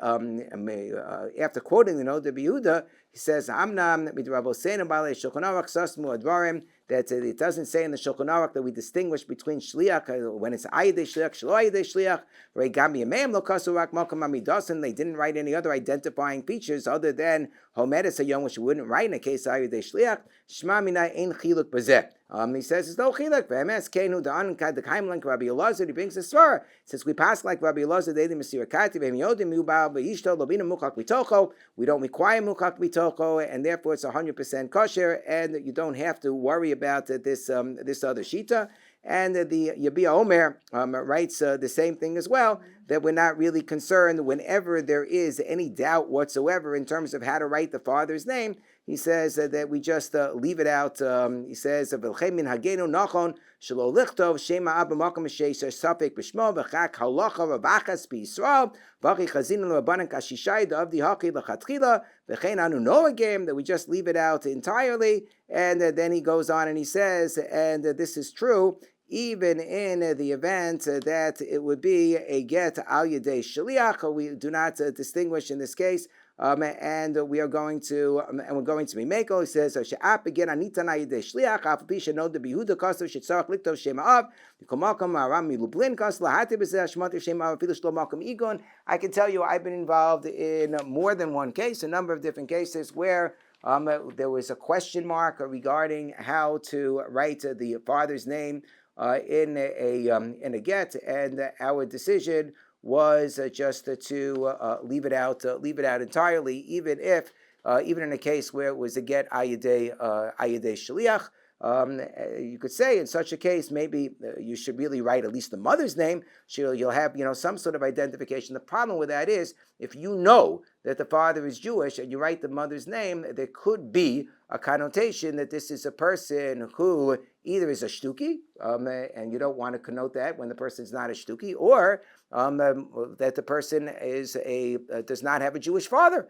after quoting the Nod of Yehuda, he says, "Amnam midraboseinu balei Shulchan Aruch sasmu advarim." That it doesn't say in the Shulchan Aruch that we distinguish between shliach when it's ayidei shliach, shlo ayidei shliach. Regam yameim lo kasu rak makam amidasan. They didn't write any other identifying features other than homedes hayom, which we wouldn't write in a case of ayidei shliach. Shema minai ein chiluk b'zeh. He says there's no chiluk. V'emes keinu da'an kad d'kaim like Rabbi Elazar. He brings a svara. Since we pass like Rabbi Elazar, they didn't mesir kati v'em yodim yubal v'yishto lobina mukak b'tocho. We don't require mukak b'tocho, and therefore it's 100% kosher, and you don't have to worry about this other shita. And the Yabia Omer writes the same thing as well, that we're not really concerned whenever there is any doubt whatsoever in terms of how to write the father's name. He says that we just leave it out. He says, "V'lchemin hagenu nachon shelo lichtov shema abba makom sheisher safek b'shmo v'chak halacha v'vachas b'Yisrael v'achi chazinu l'rabanan kashishay da'avdi haki l'chatchila v'chein anu noagim," that we just leave it out entirely. And then he goes on and he says, and this is true even in the event that it would be a get al yedei shliach. We do not distinguish in this case and we are going to and we're going to be Mako. He says she'ap again anitana yidei shliach afapi sheno de bihuda kasto shetzarach liktov shema av v'komakam aram milublin kas lahati b'zeh shmat shema av afilu shlo makam igon. I can tell you I've been involved in more than one case, a number of different cases where there was a question mark regarding how to write the father's name in a get, and our decision was just to leave it out entirely, even in a case where it was a get ayidei shliach. You could say in such a case maybe you should really write at least the mother's name. You'll have some sort of identification. The problem with that is if you know that the father is Jewish and you write the mother's name, there could be a connotation that this is a person who either is a shtuki, and you don't want to connote that when the person is not a shtuki, or that the person does not have a Jewish father.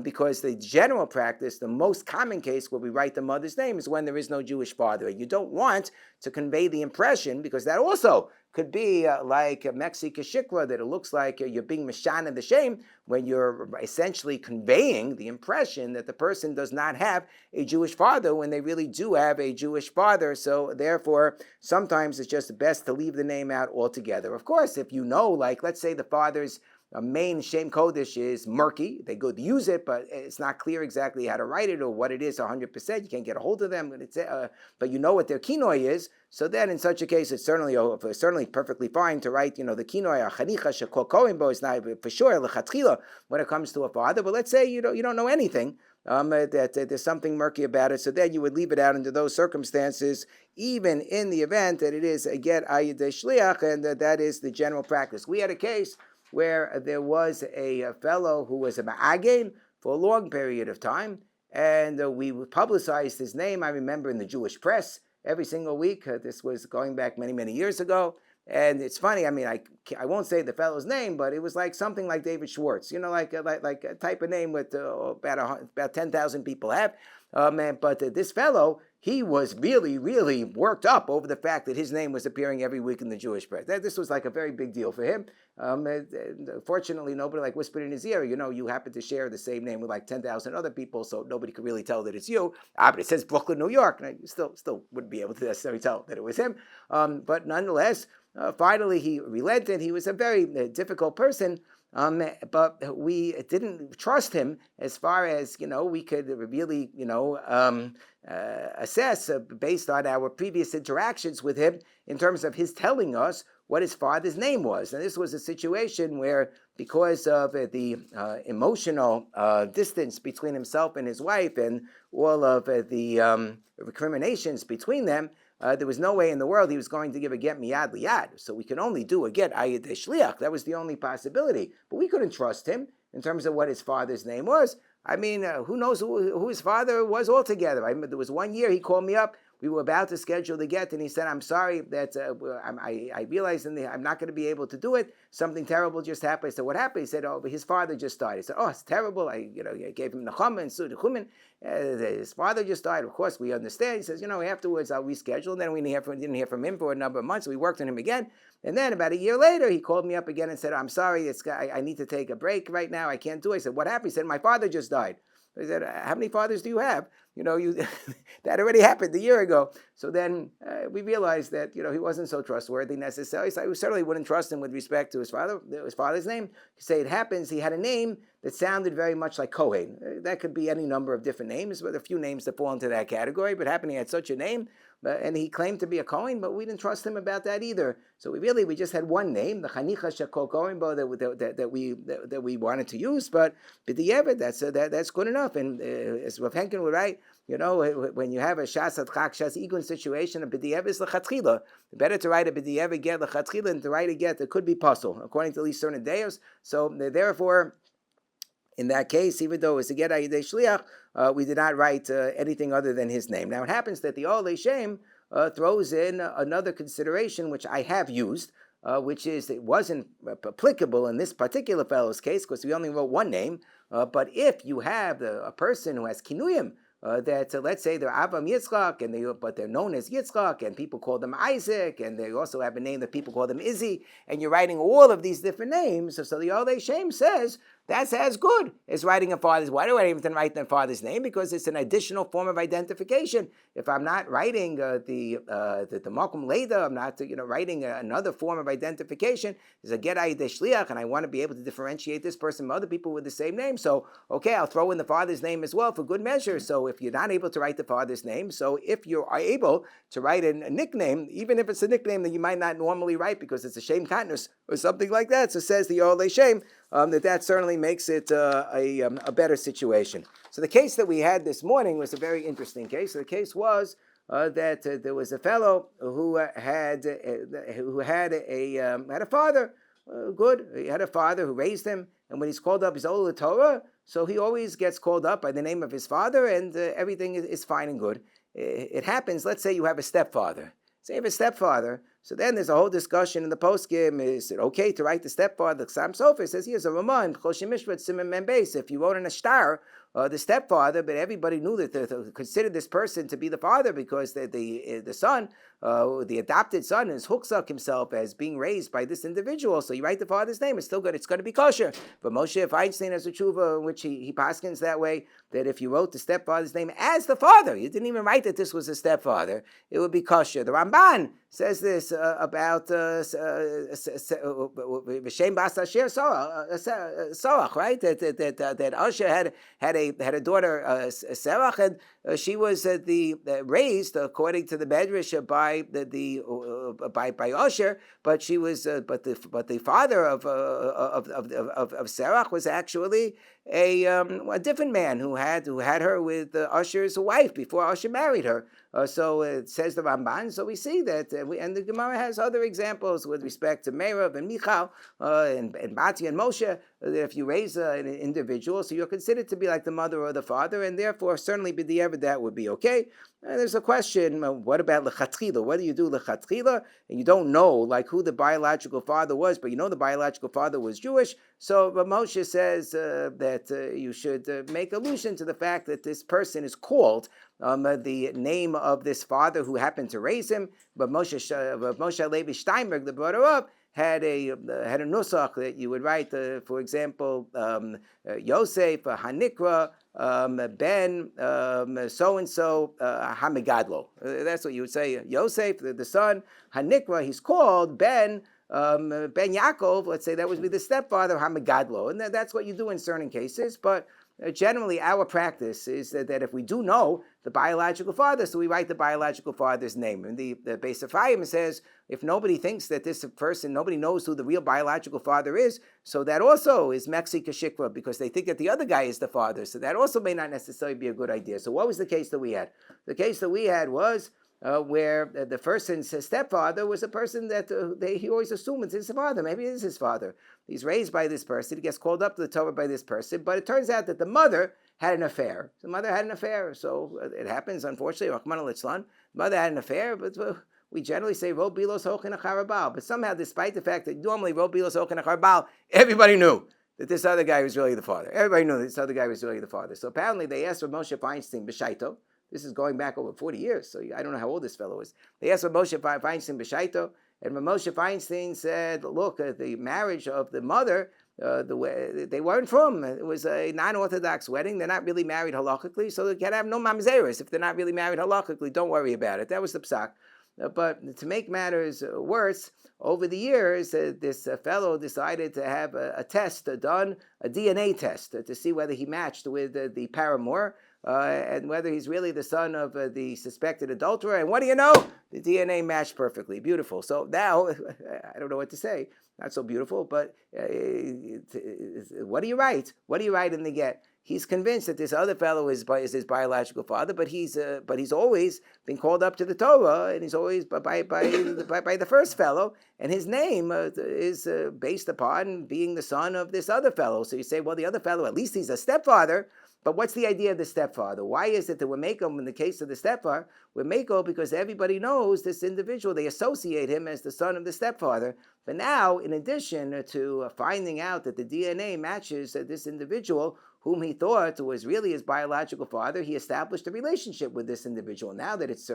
Because the general practice, the most common case where we write the mother's name is when there is no Jewish father. And you don't want to convey the impression, because that also could be like Mexi Kashikra, that it looks like you're being Mishan and the shame, when you're essentially conveying the impression that the person does not have a Jewish father when they really do have a Jewish father. So therefore, sometimes it's just best to leave the name out altogether. Of course, if you know, like let's say the father's main Shem Kodesh is murky, they go to use it, but it's not clear exactly how to write it or what it is 100%. You can't get a hold of them, but you know what their kinoi is. So then, in such a case, it's certainly perfectly fine to write, the kinoi chanicha shekol kohen bo is not for sure lechatchila when it comes to a father. But let's say you don't know anything, that there's something murky about it. So then you would leave it out under those circumstances, even in the event that it is a get ayidei shliach, and that is the general practice. We had a case where there was a fellow who was a ma'agen for a long period of time, and we publicized his name, I remember, in the Jewish press every single week. This was going back many, many years ago. And it's funny, I won't say the fellow's name, but it was like something like David Schwartz, like a type of name with about 10,000 people have. But this fellow, he was really, really worked up over the fact that his name was appearing every week in the Jewish press. This was like a very big deal for him. Fortunately, nobody whispered in his ear, you happen to share the same name with like 10,000 other people, so nobody could really tell that it's you. But it says Brooklyn, New York, and you still wouldn't be able to necessarily tell that it was him. But nonetheless, finally he relented. He was a very difficult person. But we didn't trust him as far as, we could really, assess based on our previous interactions with him in terms of his telling us what his father's name was. And this was a situation where, because of the emotional distance between himself and his wife and all of the recriminations between them, there was no way in the world he was going to give a get miyad liyad. So we could only do a get ayidei shliach. That was the only possibility. But we couldn't trust him in terms of what his father's name was. Who knows who his father was altogether? There was one year he called me up. We were about to schedule the get, and he said, "I'm sorry that I realized I'm not going to be able to do it. Something terrible just happened." I said, "What happened?" He said, "Oh, his father just died." I said, "Oh, it's terrible." I gave him nechama and sudachumin. His father just died. Of course, we understand. He says, afterwards I'll reschedule. And then we didn't hear from him for a number of months. We worked on him again. And then about a year later, he called me up again and said, "I'm sorry, I need to take a break right now. I can't do it." I said, "What happened?" He said, "My father just died." I said, "How many fathers do you have?" That already happened a year ago. So then we realized that he wasn't so trustworthy necessarily. So I certainly wouldn't trust him with respect to his father's name. Say it happens, he had a name that sounded very much like Kohen. That could be any number of different names, but a few names that fall into that category. But happened he had such a name, and he claimed to be a Kohen, but we didn't trust him about that either. So we just had one name, the Chanicha Shekol Kohen Bo, that we wanted to use. But b'diavad, that's good enough. And as Rav Henkin would write, when you have a shas adchak shas igun situation, a b'diavad is lechatchila. Better to write a b'diavad get lechatchila than to write a get that could be puzzle, according to at least certain deos. So therefore, in that case, even though it was a get ayidei shliach, we did not write anything other than his name. Now it happens that the Olei Shem throws in another consideration, which I have used, which is it wasn't applicable in this particular fellow's case because we only wrote one name. But if you have a person who has kinuyim, that let's say they're Avam Yitzchak, but they're known as Yitzchak, and people call them Isaac, and they also have a name that people call them Izzy, and you're writing all of these different names. So the Olei Shem says That's as good as writing a father's. Why do I even write the father's name? Because it's an additional form of identification. If I'm not writing the Malkum Leda, I'm not writing another form of identification. There's a get shliach, and I want to be able to differentiate this person from other people with the same name. So okay, I'll throw in the father's name as well for good measure. So if you're not able to write the father's name, so if you are able to write a nickname, even if it's a nickname that you might not normally write because it's a shame katnus or something like that, so says the Olei Shem, that certainly makes it a better situation. So the case that we had this morning was a very interesting case. So the case was that there was a fellow who had a father. Good, he had a father who raised him, and when he's called up, he's Ol Torah. So he always gets called up by the name of his father, and everything is fine and good. It happens. Let's say you have a stepfather. Say you have a stepfather. So then there's a whole discussion in the poskim. Is it okay to write the stepfather? Sam Sofer says here's a Ramah, if you wrote in a star, the stepfather, but everybody knew that considered this person to be the father because the son, the adopted son, is Huxak himself as being raised by this individual. So you write the father's name, it's still good. It's going to be kosher. But Moshe Feinstein has a tshuva in which he paskins that way, that if you wrote the stepfather's name as the father, you didn't even write that this was a stepfather, it would be kosher. The Ramban says this about V'shem Bas Asher Sorach, right? That Asher had a daughter Serach, and she was raised according to the Medrash by Asher, but she was but the father of Serach was actually a different man who had her with Asher's wife before Asher married her. So it says the Ramban. So we see that, and the Gemara has other examples with respect to Merav and Michal and Bati and Moshe. That if you raise an individual, so you're considered to be like the mother or the father, and therefore certainly b'di'evad that would be okay. And there's a question: what about lechatchila? What do you do lechatchila? And you don't know like who the biological father was, but you know the biological father was Jewish. So Moshe says that you should make allusion to the fact that this person is called the name of this father who happened to raise him. But Moshe Levi Steinberg, that brought her up, had a nusach that you would write, for example, Yosef, Hanikra, Ben, so and so, Hamigadlo. That's what you would say. Yosef, the son. Hanikra, he's called Ben. Ben Yaakov, let's say that would be the stepfather, Hamigadlo, and that's what you do in certain cases. But generally, our practice is that if we do know the biological father, so we write the biological father's name. And the Beis Ephraim says if nobody thinks that this person, nobody knows who the real biological father is, so that also is Meksi Kashikra, because they think that the other guy is the father. So that also may not necessarily be a good idea. So what was the case that we had? The case that we had was where the person's stepfather was a person that he always assumed it's his father. Maybe it is his father. He's raised by this person. He gets called up to the Torah by this person. But it turns out that the mother had an affair. The mother had an affair. So it happens, unfortunately. Rahman al-Islam. Mother had an affair, but we generally say Ro Bilos Hochin Acharabal. But somehow, despite the fact that normally Ro Bilos Hochin Acharabal, everybody knew that this other guy was really the father. Everybody knew that this other guy was really the father. So apparently they asked Moshe Feinstein B'Shaito. This is going back over 40 years, so I don't know how old this fellow is. They asked Moshe Feinstein B'Shaito, and Moshe Feinstein said, look, the marriage of the mother, they weren't from. It was a non-Orthodox wedding. They're not really married halakhically, so they can have no mamzeres. If they're not really married halakhically, don't worry about it. That was the psak. But to make matters worse, over the years, this fellow decided to have a test done, a DNA test, to see whether he matched with the paramour, and whether he's really the son of the suspected adulterer. And what do you know? The DNA matched perfectly. Beautiful. So now, I don't know what to say. Not so beautiful, but what do you write? What do you write in the get? He's convinced that this other fellow is his biological father, but he's always been called up to the Torah, and he's always by the first fellow, and his name is based upon being the son of this other fellow. So you say, well, the other fellow, at least he's a stepfather. But what's the idea of the stepfather? Why is it that we make him, in the case of the stepfather, we make him because everybody knows this individual. They associate him as the son of the stepfather. But now, in addition to finding out that the DNA matches this individual whom he thought was really his biological father, he established a relationship with this individual. Now that it's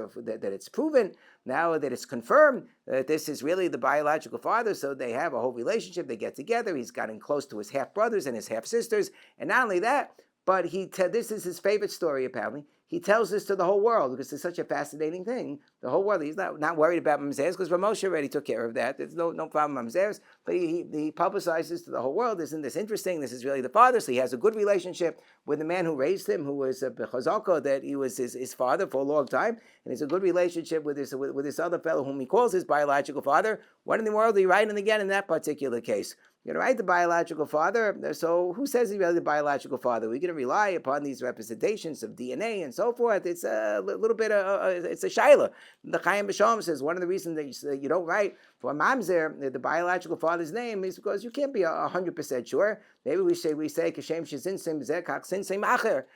proven, now that it's confirmed that this is really the biological father, so they have a whole relationship. They get together. He's gotten close to his half brothers and his half sisters, and not only that, but this is his favorite story apparently. He tells this to the whole world because it's such a fascinating thing. The whole world, he's not worried about mamzeres because Ramosha already took care of that. There's no problem with mamzeres, but he publicizes to the whole world, isn't this interesting? This is really the father. So he has a good relationship with the man who raised him, who was Bechazaka, that he was his father for a long time. And he's a good relationship with this other fellow whom he calls his biological father. What in the world are you writing again in that particular case? You're going to write the biological father. So who says he's really the biological father? We're going to rely upon these representations of DNA and so forth. It's a little bit it's a shaila. The Chaim B'Shalom says one of the reasons that you don't write for mamzer the biological father's name is because you can't be 100% sure. Maybe we say kashem shezinsim zekach sinsim acher.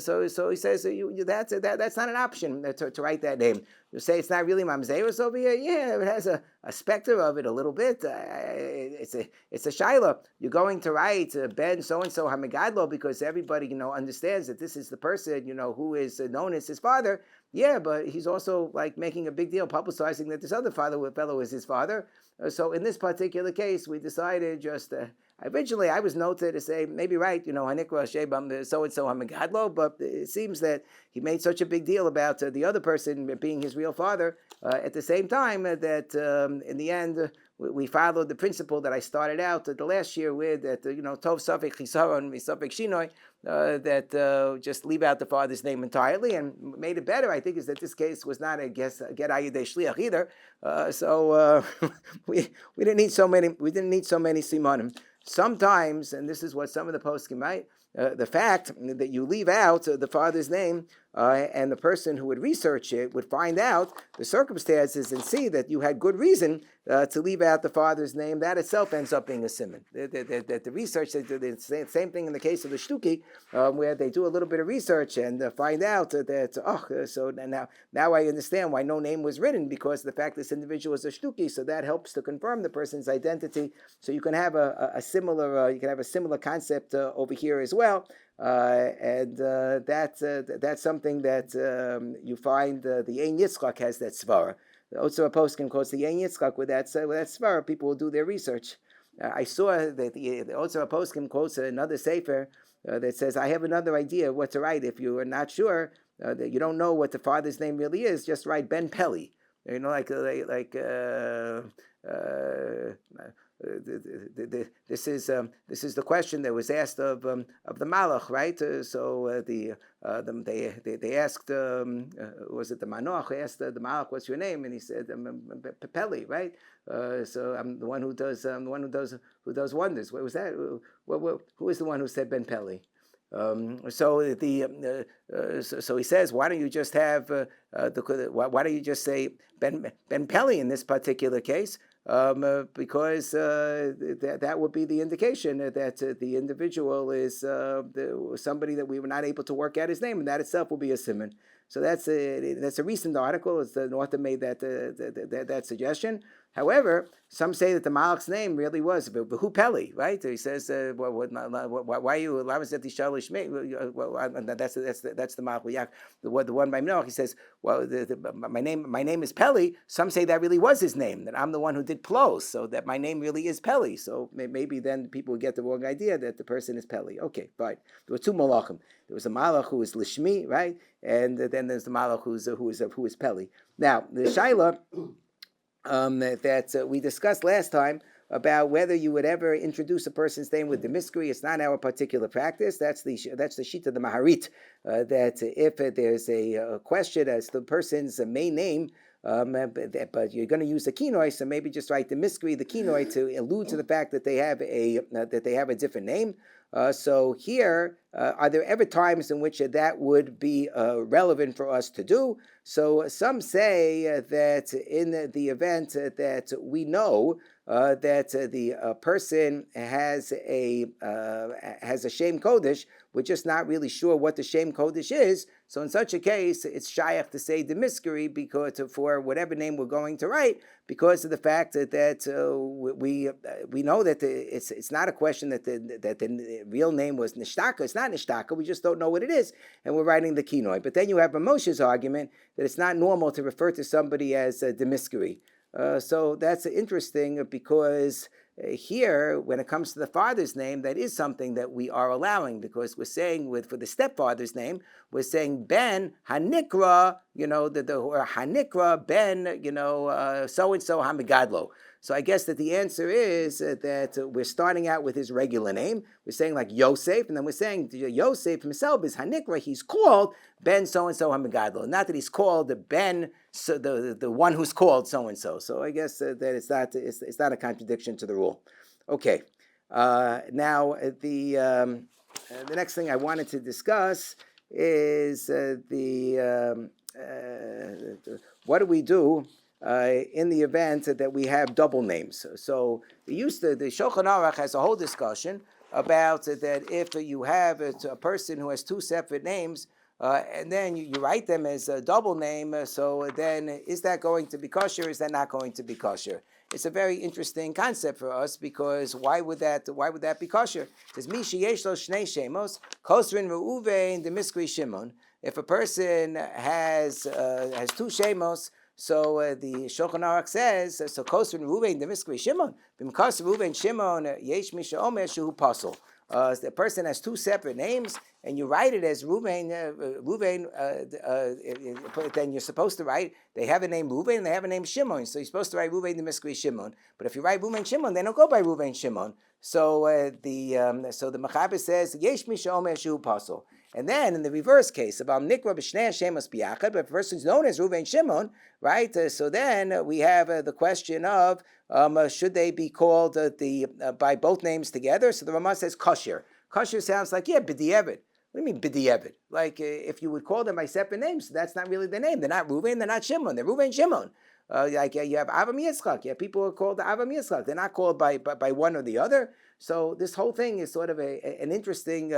So he says that's not an option to write that name. You say it's not really mamzerus over here. Yeah, it has a specter of it a little bit. It's a shaila. You're going to write Ben so and so Hamigadlo because everybody understands that this is the person who is known as his father. Yeah, but he's also like making a big deal, publicizing that this other fellow is his father. So in this particular case, we decided just. Originally, I was noted to say, maybe right, Hanikra Shebam so-and-so Hamigadlo, but it seems that he made such a big deal about the other person being his real father. At the same time, that in the end, we followed the principle that I started out the last year with, that, Tov Safek Chisaron, Safek Shinoi, that just leave out the father's name entirely, and made it better, I think, is that this case was not a get Ayudei Shliach either. So we didn't need so many simonim. Sometimes, and this is what some of the poskim write, the fact that you leave out the father's name and the person who would research it would find out the circumstances and see that you had good reason to leave out the father's name, that itself ends up being a siman. The research, the same thing in the case of the shtuki, where they do a little bit of research and find out that, so now I understand why no name was written, because the fact this individual is a shtuki, so that helps to confirm the person's identity. So you can have a similar concept over here as well. And that's something that you find the Ein Yitzchak has that svara. The Otzar Poskim quotes the Ein Yitzchak with that svara. People will do their research. I saw that the Otzar Poskim quotes another sefer that says, I have another idea of what to write. If you are not sure, that you don't know what the father's name really is, just write Ben Peli. This is the question that was asked of the Malach, right? They asked, was it the Manoach? Asked the Malach, "What's your name?" And he said, "Peli," right? So I'm the one who does wonders. What was that? Who was the one who said Ben Peli? So he says, why don't you just have why don't you just say Ben Peli in this particular case? Because that would be the indication that the individual is somebody that we were not able to work out his name, and that itself will be a siman. So that's a recent article. It's the author made that suggestion. However, some say that the Malach's name really was Behu Peli, right? He says, "Why are you Lavazeti Shalish Me?" That's the Malach. The one by Noach. He says, "Well, my name is Peli." Some say that really was his name. That I'm the one who did Plos, so that my name really is Peli. So maybe then people would get the wrong idea that the person is Peli. Okay, fine. There were two Malachim. There was a Malach who is Lishmi, right? And then there's the Malach who is Peli. Now the Shaila. That we discussed last time about whether you would ever introduce a person's name with the mystery. It's not our particular practice. That's the sheet of the Maharit. That if there's a question as to the person's main name, but you're going to use the kinoi, so maybe just write the mystery, the kinoi, to allude to the fact that they have a different name. So here, are there ever times in which that would be relevant for us to do? So some say that in the event that we know that the person has a Shem Kodesh, we're just not really sure what the Shem Kodesh is. So in such a case, it's shayach to say demiskeri because for whatever name we're going to write, because of the fact that we know that it's not a question that the real name was nishtaka. It's not nishtaka. We just don't know what it is, and we're writing the kinoi. But then you have Moshe's argument that it's not normal to refer to somebody as demiskeri. So that's interesting because here, when it comes to the father's name, that is something that we are allowing, because we're saying for the stepfather's name, we're saying Ben Hanikra, or Hanikra Ben, so and so Hamigadlo. So I guess that the answer is that we're starting out with his regular name. We're saying like Yosef, and then we're saying Yosef himself is Hanikra. He's called Ben so and so Hamigadlo. Not that he's called Ben, so the one who's called so and so. So I guess that it's not a contradiction to the rule. Okay. Now the next thing I wanted to discuss is what do we do in the event that we have double names. So the Shulchan Aruch has a whole discussion about that if you have a person who has two separate names, and then you write them as a double name, so then is that going to be kosher, or is that not going to be kosher? It's a very interesting concept for us, because why would that be kosher? It says, Mi sheyesh lo shnei shemos, kosrin Reuven demiskri Shimon. If a person has two shemos, so the Shulchan Aruch says, so kosrin Reuven demiskri Shimon, b'mkas Reuven Shimon yesh mi she'omer shehu pasol. The person has two separate names, and you write it as Reuven. Then you're supposed to write. They have a name Reuven and they have a name Shimon. So you're supposed to write Reuven the Miskri Shimon. But if you write Reuven Shimon, they don't go by Reuven Shimon. So the Mechaber says Yesh Misha Omer Shu Pasol. And then in the reverse case, about Nikra b'Shnei Shemus b'Yachad, but if a person's known as Reuven Shimon, right? So then we have the question of should they be called by both names together? So the Ramah says kosher. Kosher sounds like b'di'evid. What do you mean b'di'evid? Like if you would call them by separate names, that's not really the name. They're not Reuven, they're not Shimon. They're Reuven Shimon. Like you have Avam Yitzchak. You have people who are called Avam Yitzchak. They're not called by one or the other. So this whole thing is sort of an interesting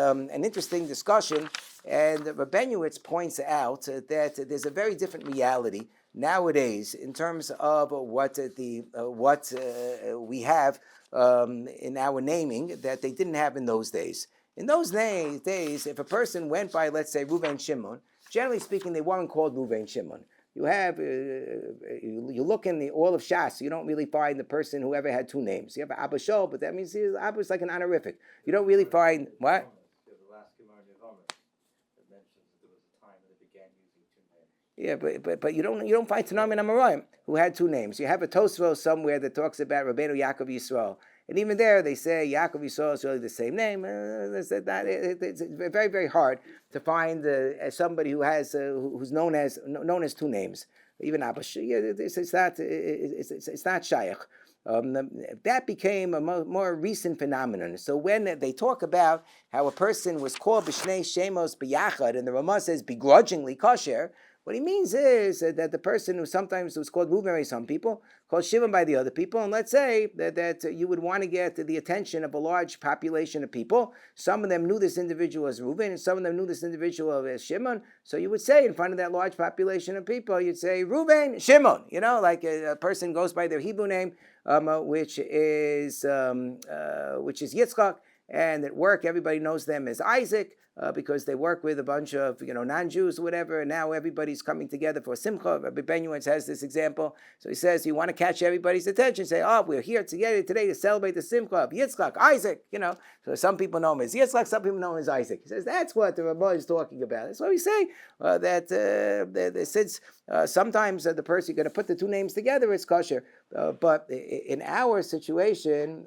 discussion. And Rabbenuitz points out that there's a very different reality nowadays in terms of what we have in our naming that they didn't have in those days. In those days, if a person went by, let's say, Reuven Shimon, generally speaking, they weren't called Reuven Shimon. You have, you look in all of Shas, you don't really find the person who ever had two names. You have Abba Shol, but that means Abba is like an honorific. You don't really find, what? The last Gemara Nevarim that mentions that there was a time that they began using two names. Yeah, but you don't find Tanam and Amoraim who had two names. You have a Tosfos somewhere that talks about Rabbeinu Yaakov Yisrael. And even there, they say Yaakov Yisrael is really the same name. It's very, very hard to find somebody who has who's known as two names. Even Abba, it's not shayach. That became a more recent phenomenon. So when they talk about how a person was called b'shnei shemos b'yachad, and the Ramah says begrudgingly kosher, what he means is that the person who sometimes was called Reuven by some people, called Shimon by the other people, and let's say that you would want to get the attention of a large population of people. Some of them knew this individual as Reuven, and some of them knew this individual as Shimon. So you would say in front of that large population of people, you'd say Reuven, Shimon. Like a person goes by their Hebrew name, which is Yitzchak, and at work everybody knows them as Isaac. Because they work with a bunch of non-Jews or whatever, and now everybody's coming together for Simcha. Rabbi Benuitz has this example. So he says, you want to catch everybody's attention, say, we're here together today to celebrate the Simcha of Yitzchak, Isaac, So some people know him as Yitzchak, some people know him as Isaac. He says, that's what the Ramah is talking about. That's why we say that since sometimes the person, you're going to put the two names together, it's kosher. But in our situation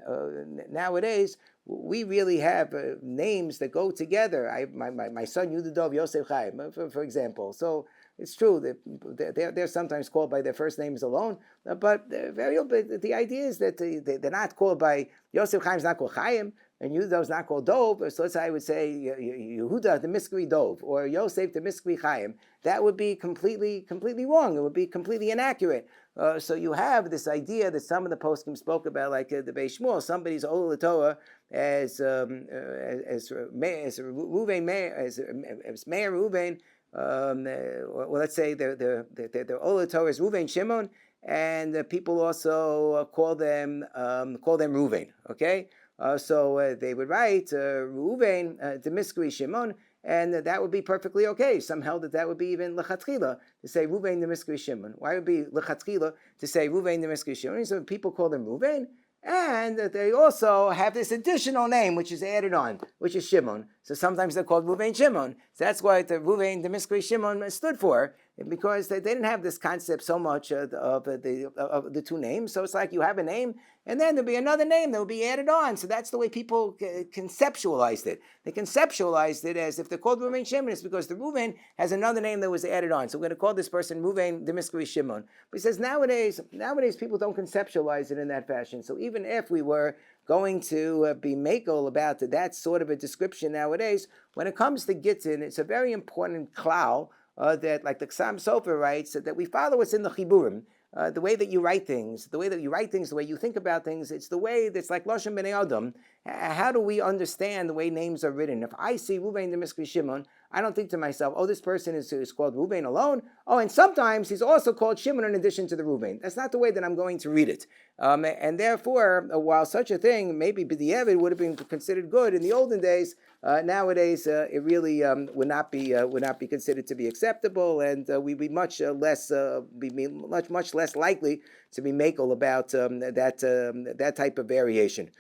nowadays, we really have names that go together. My son Yudidov Yosef Chaim, for example. So it's true that they're sometimes called by their first names alone, but the idea is that they're not called by Yosef Chaim's not called Chaim, and Yehuda is not called Dov. So let's say I would say Yehuda the Miskri Dov or Yosef the Miskri Chaim. That would be completely wrong. It would be completely inaccurate. So you have this idea that some of the poskim spoke about, like the Beis Shmuel, somebody's Ol Torah as Reuven Meir, as Meir Reuven well, let's say their older Torah is Ruvain, Shimon, and people also call them Ruvain. Okay, so they would write Ruvain Demiskri Shimon, and that would be perfectly okay. Some held that would be even lechatchila to say Ruvain Demiskri Shimon. Why would it be lechatchila to say Ruvain Demiskri Shimon? So people call them Ruvain. And they also have this additional name, which is added on, which is Shimon. So sometimes they're called Ruvain Shimon. So that's what the Ruvain, the Miskri Shimon stood for, because they didn't have this concept so much of the two names. So it's like you have a name, and then there'll be another name that will be added on. So that's the way people conceptualized it. They conceptualized it as if they're called Ruvain Shimon, it's because the Ruvain has another name that was added on. So we're going to call this person Ruvain the Miskri Shimon. But he says nowadays people don't conceptualize it in that fashion. So even if we were going to be makel about that sort of a description nowadays, when it comes to Gittin, it's a very important klal that, like the Ksam Sofer writes, that we follow what's in the Chiburim. The way that you write things, the way you think about things, it's the way that's like Loshem B'nei Adam. How do we understand the way names are written? If I see Ruvain the Miskri Shimon, I don't think to myself, oh, this person is called Ruvain alone. Oh, and sometimes he's also called Shimon in addition to the Ruvain. That's not the way that I'm going to read it. And therefore, while such a thing, maybe B'di'evid would have been considered good in the olden days, nowadays it really would not be considered to be acceptable, and we'd be much less likely to be makel about that type of variation.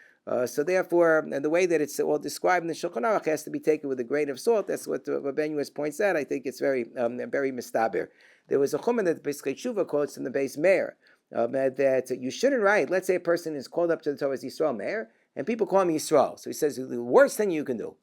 So therefore, the way that it's all described in the Shulchan Aruch has to be taken with a grain of salt. That's what Rabbeinu points out. I think it's very mistaber. There was a chumah that Pesach Tshuva quotes from the Beis Meir that you shouldn't write. Let's say a person is called up to the Torah as Yisrael Meir, and people call him Yisrael. So he says the worst thing you can do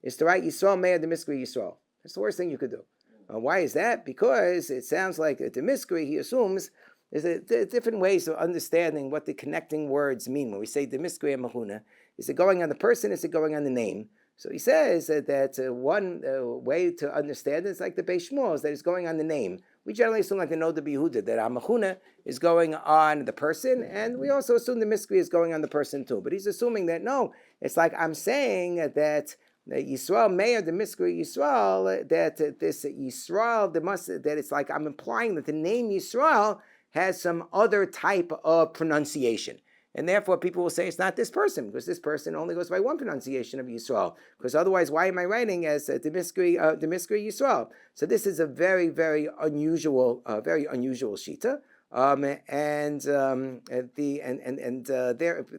is to write Yisrael Meir the Miskri Yisrael. That's the worst thing you could do. Why is that? Because it sounds like the Miskri, he assumes, there's different ways of understanding what the connecting words mean. When we say Demiskri and Mahuna, is it going on the person? Is it going on the name? So he says that one way to understand it is like the Beis Shmuel, that it's going on the name. We generally assume, like the Noda B'Yehuda, that Amachuna is going on the person, and we also assume the Miskri is going on the person too. But he's assuming that no, it's like I'm saying that Yisrael Meir the Miskri Yisrael, that this Yisrael that it's like I'm implying that the name Yisrael has some other type of pronunciation. And therefore, people will say it's not this person, because this person only goes by one pronunciation of Yisrael. Because otherwise, why am I writing as Demiskri Yisrael? So this is a very, very unusual shita,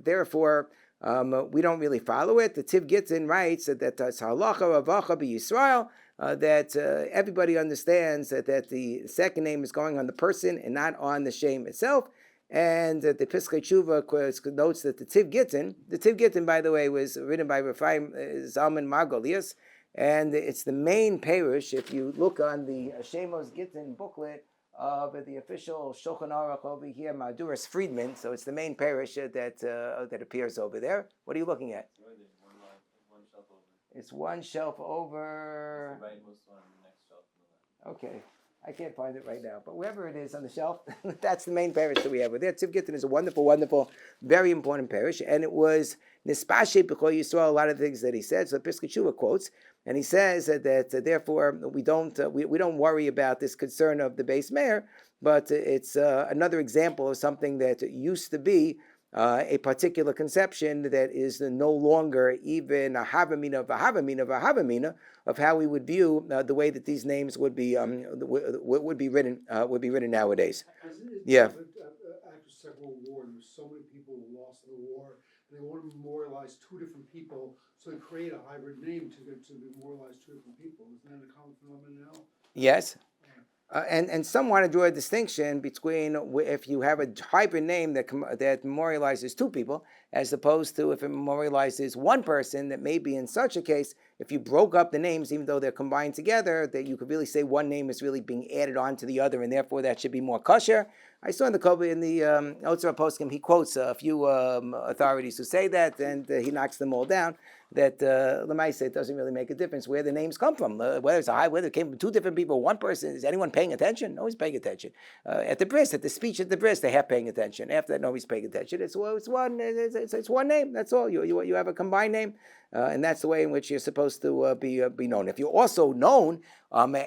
therefore we don't really follow it. The Tiv Gittin writes that it's halacha ravacha b'Yisrael. That everybody understands that the second name is going on the person and not on the shame itself. And the Pesach Tshuva notes that the Tiv Gittin, by the way, was written by Raphaim Zalman Margolius, and it's the main parish. If you look on the Sheimos Gittin booklet of the official Shulchan Aruch over here, Maduras Friedman, so it's the main parish that appears over there. What are you looking at? It's one shelf over. It's the rightmost one, the next shelf on the left. Okay. I can't find it right now, but wherever it is on the shelf, that's the main parish that we have. There, Tiv Gittin is a wonderful, wonderful, very important parish, and it was Nispashe B'Chol Yisrael, a lot of things that he said. So Pesach Tshuva quotes, and he says that therefore we don't worry about this concern of the Beis Meir, but it's another example of something that used to be a particular conception that is no longer even a havamina of how we would view the way that these names would be written nowadays. Yeah. After the Second World War, there were so many people who lost in the war, and they wanted to memorialize two different people, so they create a hybrid name to memorialize two different people. Isn't that a common phenomenon now? Yes. And some want to draw a distinction between if you have a hybrid name that memorializes two people, as opposed to if it memorializes one person, that maybe in such a case, if you broke up the names, even though they're combined together, that you could really say one name is really being added on to the other, and therefore that should be more kosher. I saw in the Otzar Poskim, he quotes a few authorities who say that, and he knocks them all down. that Lemaisa, it doesn't really make a difference where the names come from. Whether it's whether it came from two different people, one person, is anyone paying attention? Nobody's paying attention. At the bris, at the speech at the bris, they have paying attention. After that, nobody's paying attention. It's one name. That's all. You have a combined name, and that's the way in which you're supposed to be known. If you're also known,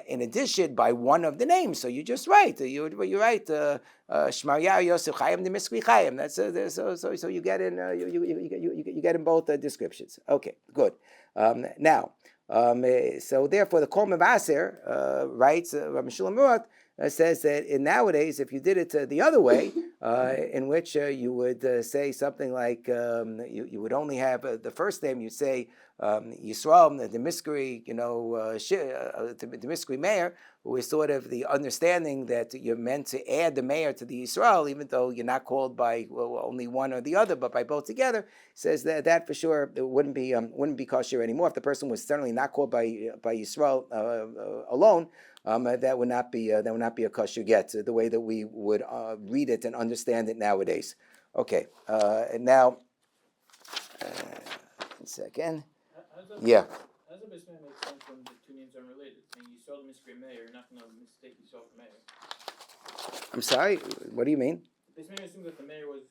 in addition, by one of the names, so you just write. You write Shmaryahu Yosef Chaim the Miskri Chaim. That's so you get in you get in both descriptions. Okay, good. Now, so therefore, the Kol HaEzer writes Rabbi Shulam Ruth says that nowadays, if you did it the other way, in which you would say something like you would only have the first name. You'd say Yisrael, the Miskri, the Miskri mayor, was sort of the understanding that you're meant to add the mayor to the Yisrael, even though you're not called by only one or the other, but by both together. Says that for sure it wouldn't be kosher anymore if the person was certainly not called by Yisrael alone. That would not be a kosher get, the way that we would read it and understand it nowadays. Okay, and now, 1 second. Yeah. How does a base mayor make sense when the two names are related? I mean, you saw the Miskri mayor, you're not going to mistake you saw the mayor. I'm sorry. What do you mean? The base mayor assumes that the mayor was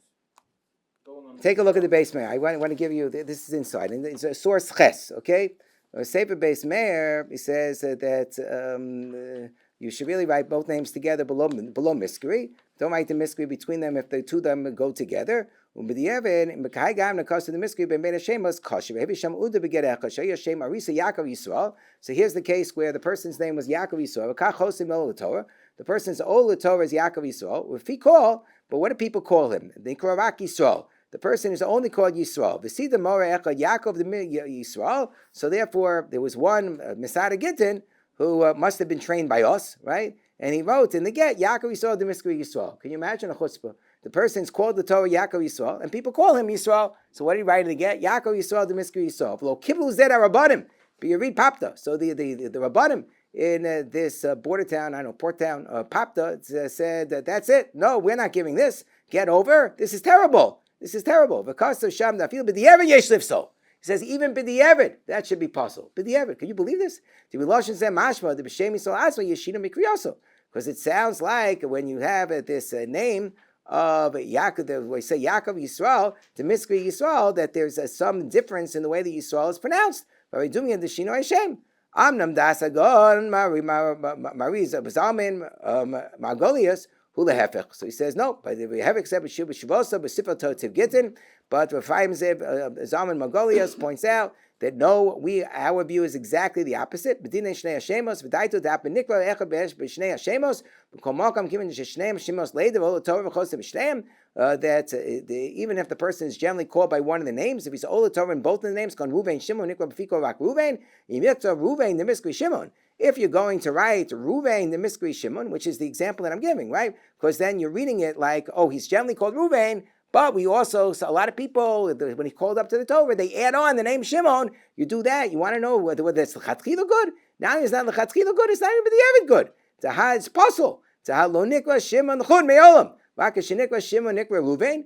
going on. Take a look at the base mayor. I want to give you this is inside, and it's a source ches. Okay. A Sefer Beis Meir, he says that you should really write both names together below Miskri. Don't write the Miskri between them if the two of them go together. So here's the case where the person's name was Yaakov Yisrael. The person's old Torah is Yaakov Yisrael. If he call, but what do people call him? They call Rak Yisrael. The person is only called Yisrael. V'sida Moreh Echad Yaakov the Yisrael. So therefore, there was one Masada Gittin who must have been trained by us, right? And he wrote in the get Yaakov Yisrael the Miskri Yisrael. Can you imagine a chutzpah? The person's called the Torah Yaakov Yisrael, and people call him Yisrael. So what did he write in the get? Yaakov Yisrael the Miskri Yisrael. Lo kiblu zed Rabbanim. But you read Papta. So the Rabbanim in this border town, port town, Papta said that's it. No, we're not giving this. Get over. This is terrible. This is terrible. Because of Sham Nafil b'di'evet yesh lifso. He says even b'di'evet that should be possible. B'di'evet, can you believe this? Because it sounds like when you have this name of Yaakov, we say Yaakov Yisrael to Miskri Yisrael, that there's some difference in the way that Yisrael is pronounced. By doing it, the Shino Hashem. Amnam dasagon Mariza Bazalmin Margolius. So he says no, but we have accepted Shuvah Shavosa, but Sifal Totiv Gittin. But Rafaim Zev Zalman Margolius points out that no, our view is exactly the opposite. Bedinei Shnei Hashemos v'daito da'apen nikra echad be'esh b'Shnei Hashemos b'kol makam given Shnei Hashemos leider v'ol Torah v'chos b'Shneim. That even if the person is generally called by one of the names, if he's Ola Torah in both of the names, Kon Ruvain Shimon Nikra b'Fiko Rak Ruvain, Yimikta Ruvain the Miskri Shimon. If you're going to write Ruvain the Miskri Shimon, which is the example that I'm giving, right? Because then you're reading it like, oh, he's generally called Ruvain, but we also, so a lot of people, when he called up to the Torah, they add on the name Shimon. You do that, you want to know whether it's l'chatchila good. Now it's not l'chatchila good, it's not even b'di'evet good. It's possible. Lo nikra Shimon chud me'olam. Shimon nikra Ruvain,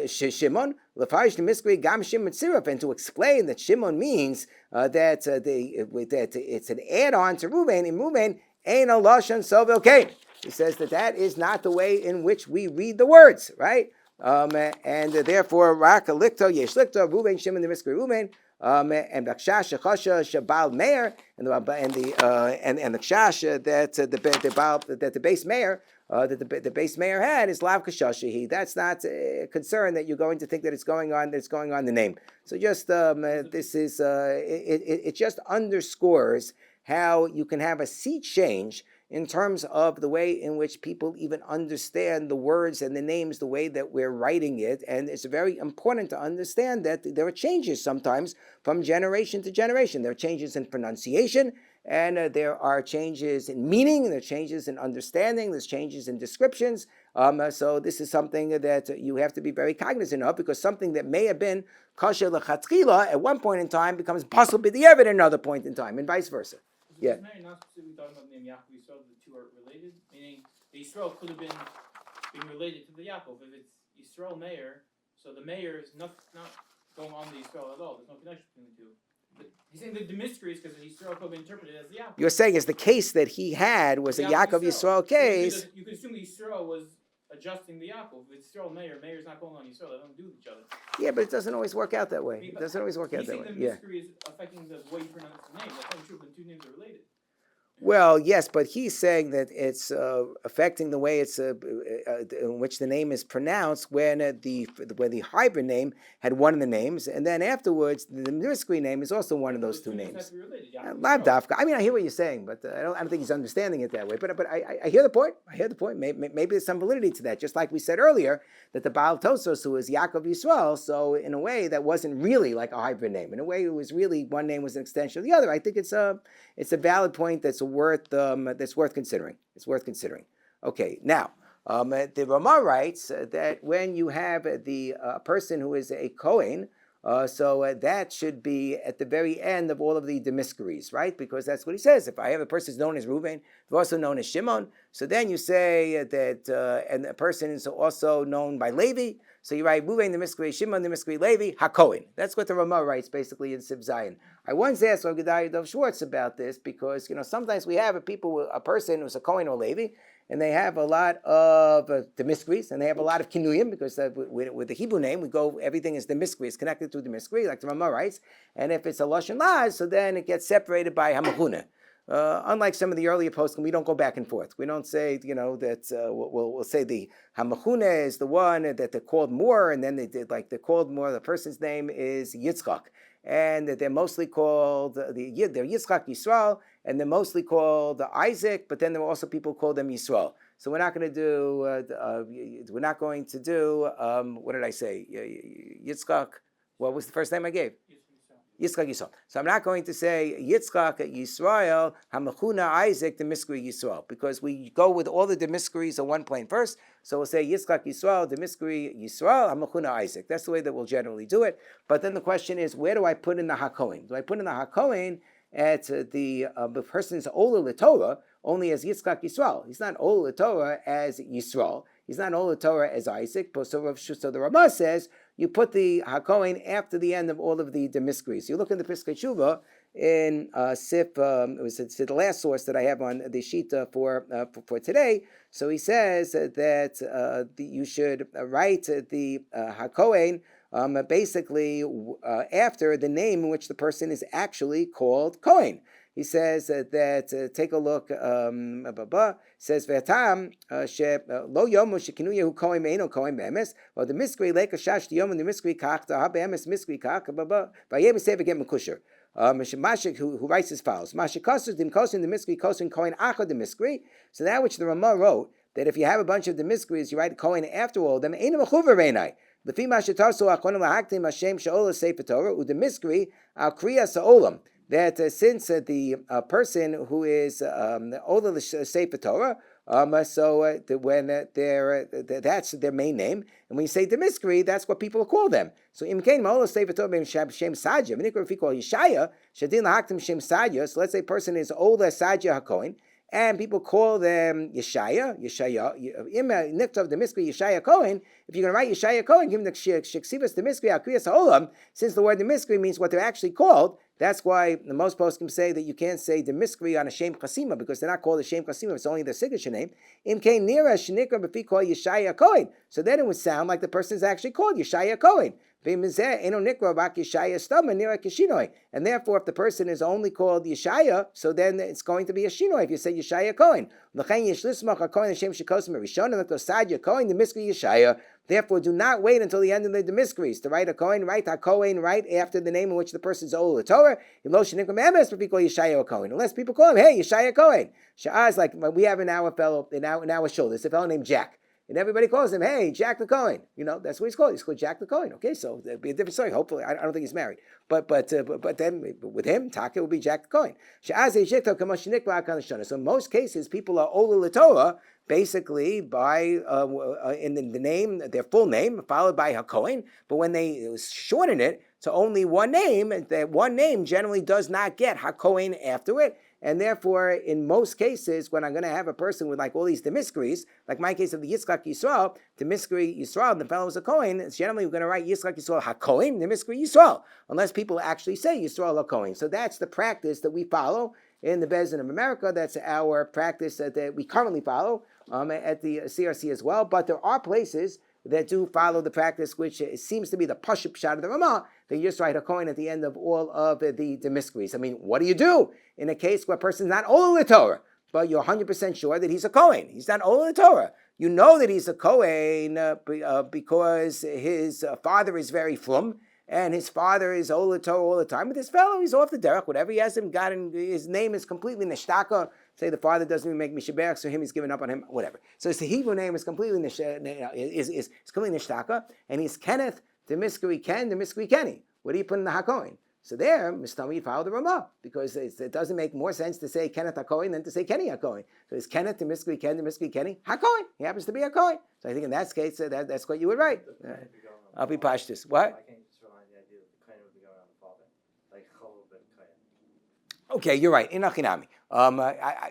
Shimon, l'farish l'miskri gam Shimon tziruf, and to explain that Shimon means that it's an add-on to Ruvain, and Ruvain ain't a lashon sovel kain. He says that is not the way in which we read the words, right? And therefore, Rak Likto Yesh Likto Ruvain Shimon the Miskri Ruvain and Bakshash Chasha Shabal Meir and the Kshash that the base mayor the base mayor had is Lav Kashashi. That's not a concern that you're going to think that it's going on the name. So just this is it just underscores how you can have a sea change in terms of the way in which people even understand the words and the names, the way that we're writing it. And it's very important to understand that there are changes sometimes from generation to generation. There are changes in pronunciation, and there are changes in meaning, there are changes in understanding, there's changes in descriptions. So this is something that you have to be very cognizant of, because something that may have been kosher l'chatchila at one point in time becomes possible b'di'evet at another point in time, and vice versa. Yeah. Is not specifically talking about the name Yaakov Yisrael, the two are related? Meaning the Yisrael could have been related to the Yaakov. If it's Yisrael mayor, so the mayor is not going on the Yisrael at all. There's no connection between the two. He's saying that the mystery is because the Yisrael could be interpreted as the Yaakov. You're saying is the case that he had was a Yaakov Yisrael case. You could assume the Yisrael was adjusting the Yaakov. If it's Yisrael Meir's not going on Yisrael. They don't do with each other. Yeah, but it doesn't always work out that way. It doesn't always work out that way. The mystery is affecting the way you pronounce the name. That's not true when two names are related. Well, yes, but he's saying that it's affecting the way it's in which the name is pronounced when the hybrid name had one of the names, and then afterwards the mystery name is also one of those two names. Dafka. I mean, I hear what you're saying, but I don't think he's understanding it that way. But I hear the point. I hear the point. Maybe there's some validity to that. Just like we said earlier, that the Baal Tosos, who was Yaakov Yisrael, so in a way that wasn't really like a hybrid name. In a way, it was really one name was an extension of the other. I think it's a valid point that's worth considering. It's worth considering. Okay, now the Ramah writes that when you have the person who is a Kohen, so that should be at the very end of all of the demyskeries, right? Because that's what he says. If I have a person who's known as Reuven, they're also known as Shimon, so then you say that, and the person is also known by Levi, so you write Reuven the mystery, Shimon the mystery, Levi, HaKohen. That's what the Ramah writes basically in Sib Zion. I once asked Rav Gedalia Dov Schwartz about this because, sometimes we have a person who's a Kohen or Levi, and they have a lot of the mysteries, and they have a lot of kinuyim, because with the Hebrew name, everything is the mystery, it's connected to the mystery, like the Ramah writes, and if it's a Lashon Laz, so then it gets separated by Hamachuna. Unlike some of the earlier poskim, we don't go back and forth. We don't say, that we'll say the Hamachuna is the one that they're called more, and then they're called more, the person's name is Yitzchak. And they're mostly called, they're Yitzchak Yisrael, and they're mostly called Isaac, but then there are also people who call them Yisrael. So we're not going to do, what did I say? Yitzchak, what was the first name I gave? Yitzchak Yisrael. So I'm not going to say Yitzchak Yisrael, Hamachuna Isaac, the Demiskri Yisrael, because we go with all the Demiskris on one plane first. So we'll say Yitzchak Yisrael, Demiskri Yisrael, Hamachuna Isaac. That's the way that we'll generally do it. But then the question is, where do I put in the HaKohen? Do I put in the HaKohen at the person's Ola L'Torah only as Yitzchak Yisrael? He's not Ola L'Torah as Yisrael. He's not Ola L'Torah as Isaac. So the Ramah says, you put the HaKohen after the end of all of the Demiskris. You look in the Piskei Tshuva in Sif, it's the last source that I have on the sheet for today. So he says that you should write the HaKohen basically after the name in which the person is actually called Kohen. He says that take a look. Says V'atam lo yomu shekinuyehu kohen meino kohen be'emes. Well, the miskri leka shash the yomu the miskri kach the ha be'emes miskri kach v'yem say v'get mekusher. Mashik who writes as follows: Mashik kosus dim kosin the miskri kosin kohen achad the miskri. So that which the Ramah wrote, that if you have a bunch of the miskris, you write kohen after all them. Einu mechuver reinai. Lefi mashitarsu achonu lahaktim Hashem she'ola sefer Torah u'the miskri al kriya sa'olam. That since the person who is Ola Sefer Torah, when that's their main name, and when you say Demiskri, that's what people call them. So Imkain Ola Sefer Torah Shem Sadya. If we call Yeshaya, Shadin Lahaktim Shem Sadya. So let's say a person is Ola Sadya HaKohen, and people call them Yeshaya. Niktov Demiskri Yeshaya Kohen. If you're going to write Yeshaya Kohen, give them the Sheksivas Demiskri Akriyas Ha'olam. Since the word Demiskri means what they're actually called, that's why the most poskim say that you can't say Demiskri on a Shem Chasima, because they're not called a Shem Chasima, it's only their signature name. Imkain Nira Shenikra B'fi called Yeshaya Kohen. So then it would sound like the person is actually called Yeshaya Kohen. And therefore, if the person is only called Yeshaya, so then it's going to be a Shinoi if you say Yeshaya Kohen. Therefore, do not wait until the end of the Demiskris to write a Kohen. Write a Kohen right after the name in which the person is Ola Torah. Unless people call him, hey, Yeshaya Kohen. Sha'az, like we have in our shul, there's a fellow named Jack. And everybody calls him, hey, Jack the Cohen. That's what he's called. He's called Jack the Cohen. Okay, so it'd be a different story. Hopefully, I don't think he's married. But then with him, Taka will be Jack the Cohen. So in most cases, people are Ola L'Torah, basically by in the name, their full name, followed by HaKohen. But when they shorten it to only one name, that one name generally does not get HaKohen after it. And therefore, in most cases, when I'm going to have a person with like all these demiskries, like my case of the Yitzchak Yisrael, demiskri Yisrael, the fellow was a Kohen, it's generally we're going to write Yitzchak Yisrael HaKohen, demiskri Yisrael, unless people actually say Yisrael HaKohen. So that's the practice that we follow in the Beis Din of America. That's our practice that we currently follow at the CRC as well. But there are places that do follow the practice, which seems to be the Pashup shot of the Ramah, that you just write a coin at the end of all of the mysteries. I mean, what do you do in a case where a person's not all the Torah, but you're 100% sure that he's a Kohen? He's not all the Torah. You know that he's a Kohen because his father is very flum, and his father is Ola Torah all the time. But this fellow, he's off the derech. Whatever he has him gotten, his name is completely neshtaka. Say the father doesn't even make mishaberach, so he's giving up on him, whatever. So his Hebrew name is completely completely neshtaka, and he's Kenneth, the Miskri Ken, the Miskri Kenny. What do you put in the HaKohen? So there, Mistami, you follow the Ramah, because it doesn't make more sense to say Kenneth HaKohen than to say Kenny HaKohen. So it's Kenneth, the Miskri Ken, the Miskri Kenny, HaKohen. He happens to be HaKohen. So I think in that case, that's what you would write. I'll be pashtus. What? I can't just rely on the idea that the Kohen would be going on the father, like Chol ben Kohen. Okay, you're right. Inachinami.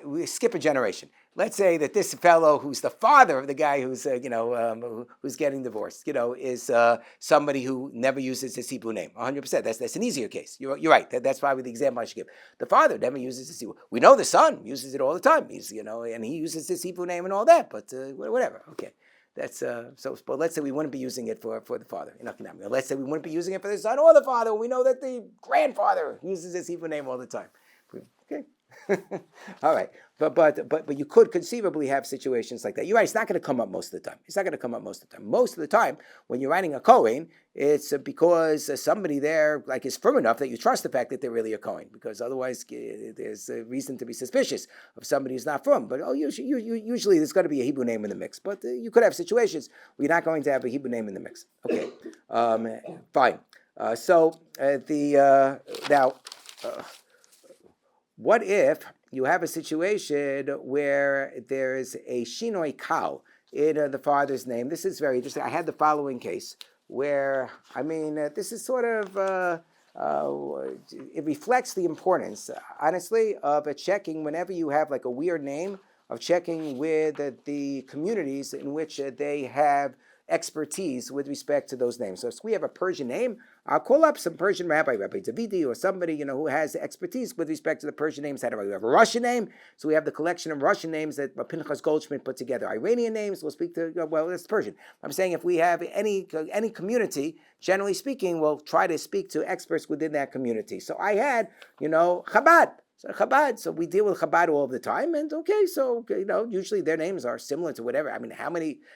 We skip a generation. Let's say that this fellow, who's the father of the guy who's who's getting divorced, is somebody who never uses his Hebrew name. 100%. That's an easier case. You're right. That's probably the example I should give. The father never uses his Hebrew. We know the son uses it all the time. He's and he uses his Hebrew name and all that. But whatever. Okay. That's so. But let's say we wouldn't be using it for the father. Let's say we wouldn't be using it for the son or the father. We know that the grandfather uses his Hebrew name all the time. Okay. All right, but you could conceivably have situations like that. You're right. It's not going to come up most of the time. Most of the time, when you're writing a Kohen, it's because somebody there is firm enough that you trust the fact that they're really a Kohen. Because otherwise, there's a reason to be suspicious of somebody who's not firm. But usually there's going to be a Hebrew name in the mix. But you could have situations where you're not going to have a Hebrew name in the mix. Okay, fine. Now. What if you have a situation where there's a shinoi kal in the father's name? This is very interesting. I had the following case where, this is sort of, it reflects the importance, honestly, of checking whenever you have like a weird name, of checking with the communities in which they have expertise with respect to those names. So if we have a Persian name, I'll call up some Persian Rabbi Davidi, or somebody who has expertise with respect to the Persian names. We have a Russian name, so we have the collection of Russian names that Pinchas Goldschmidt put together. Iranian names, we'll speak to. Well, that's Persian. I'm saying if we have any community, generally speaking, we'll try to speak to experts within that community. So I had, Chabad. So we deal with Chabad all the time, and usually their names are similar to whatever.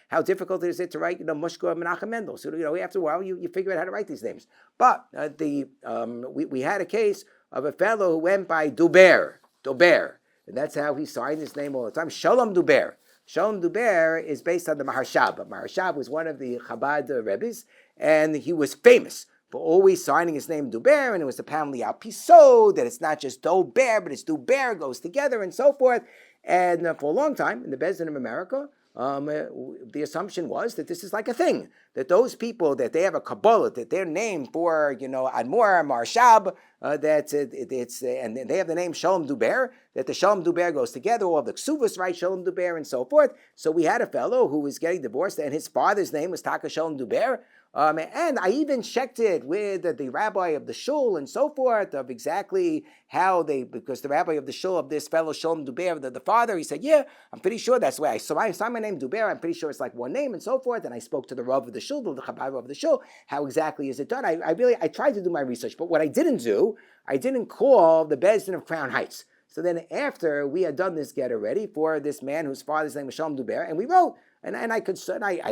How difficult is it to write, Mushka Menachem Mendel? So after a while you figure out how to write these names. But we had a case of a fellow who went by Dober, and that's how he signed his name all the time. Shalom Dober. Shalom Dober is based on the Maharshab. Maharshab was one of the Chabad Rebbes, and he was famous for always signing his name Duber, and it was apparently al piso, that it's not just Dober, but it's Duber, goes together, and so forth. And for a long time, in the Beis Din of America, the assumption was that this is like a thing, that those people, that they have a Kabbalah, that they're named for, Admor, Marshab, and they have the name Shalom Duber, that the Shalom Duber goes together, all the Ksuvas write Shalom Duber, and so forth. So we had a fellow who was getting divorced, and his father's name was Taka Shalom Duber. And I even checked it with the rabbi of the shul and so forth, of exactly how because the rabbi of the shul of this fellow Shalom Duber, the father, he said, yeah, I'm pretty sure that's the way. So I saw my name Duber, I'm pretty sure it's like one name and so forth. And I spoke to the rav of the shul, the Chabad of the shul, how exactly is it done? I tried to do my research, but what I didn't do, I didn't call the Beis Din of Crown Heights. So then after we had done this get already for this man whose father's name was Shalom Duber, and we wrote, and I'd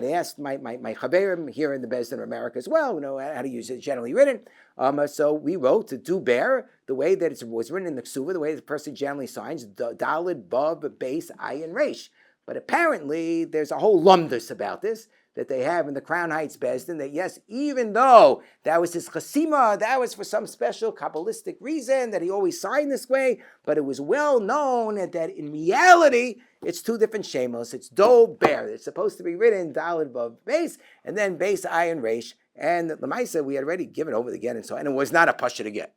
asked my chaverim here in the Beis Din of America as well, how to use it generally written. So we wrote to Duber the way that it was written in the Ksuva, the way the person generally signs, Dalid, Vav, Beis, Ayin, Reish. But apparently there's a whole lumdus about this that they have in the Crown Heights Beis Din, that yes, even though that was his chasima, that was for some special Kabbalistic reason that he always signed this way, but it was well known that in reality, it's two different Sheimos. It's Dober. It's supposed to be written Dalid Vav Beis, and then Beis Ayin Reish. And the Maisa we had already given over the get, and it was not a pasha to get.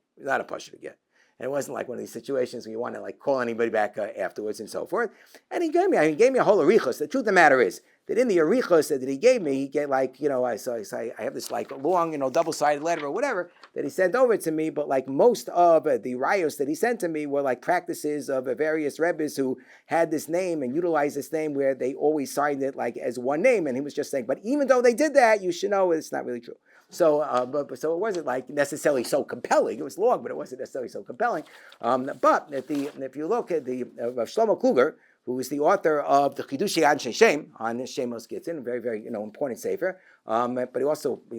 And it wasn't like one of these situations where you want to like call anybody back afterwards and so forth. And he gave me a whole arichos. The truth of the matter is that in the arichos that he gave me, he gave like, I have this like long, double-sided letter or whatever that he sent over to me, but like most of the rayos that he sent to me were like practices of various rebbes who had this name and utilized this name where they always signed it like as one name, and he was just saying, but even though they did that, you should know it's not really true. So, so it wasn't like necessarily so compelling. It was long, but it wasn't necessarily so compelling. But if you look at the Shlomo Kluger, who is the author of the Chidushei Anshe Shem on Sheimos Gittin, very, very important sefer. But he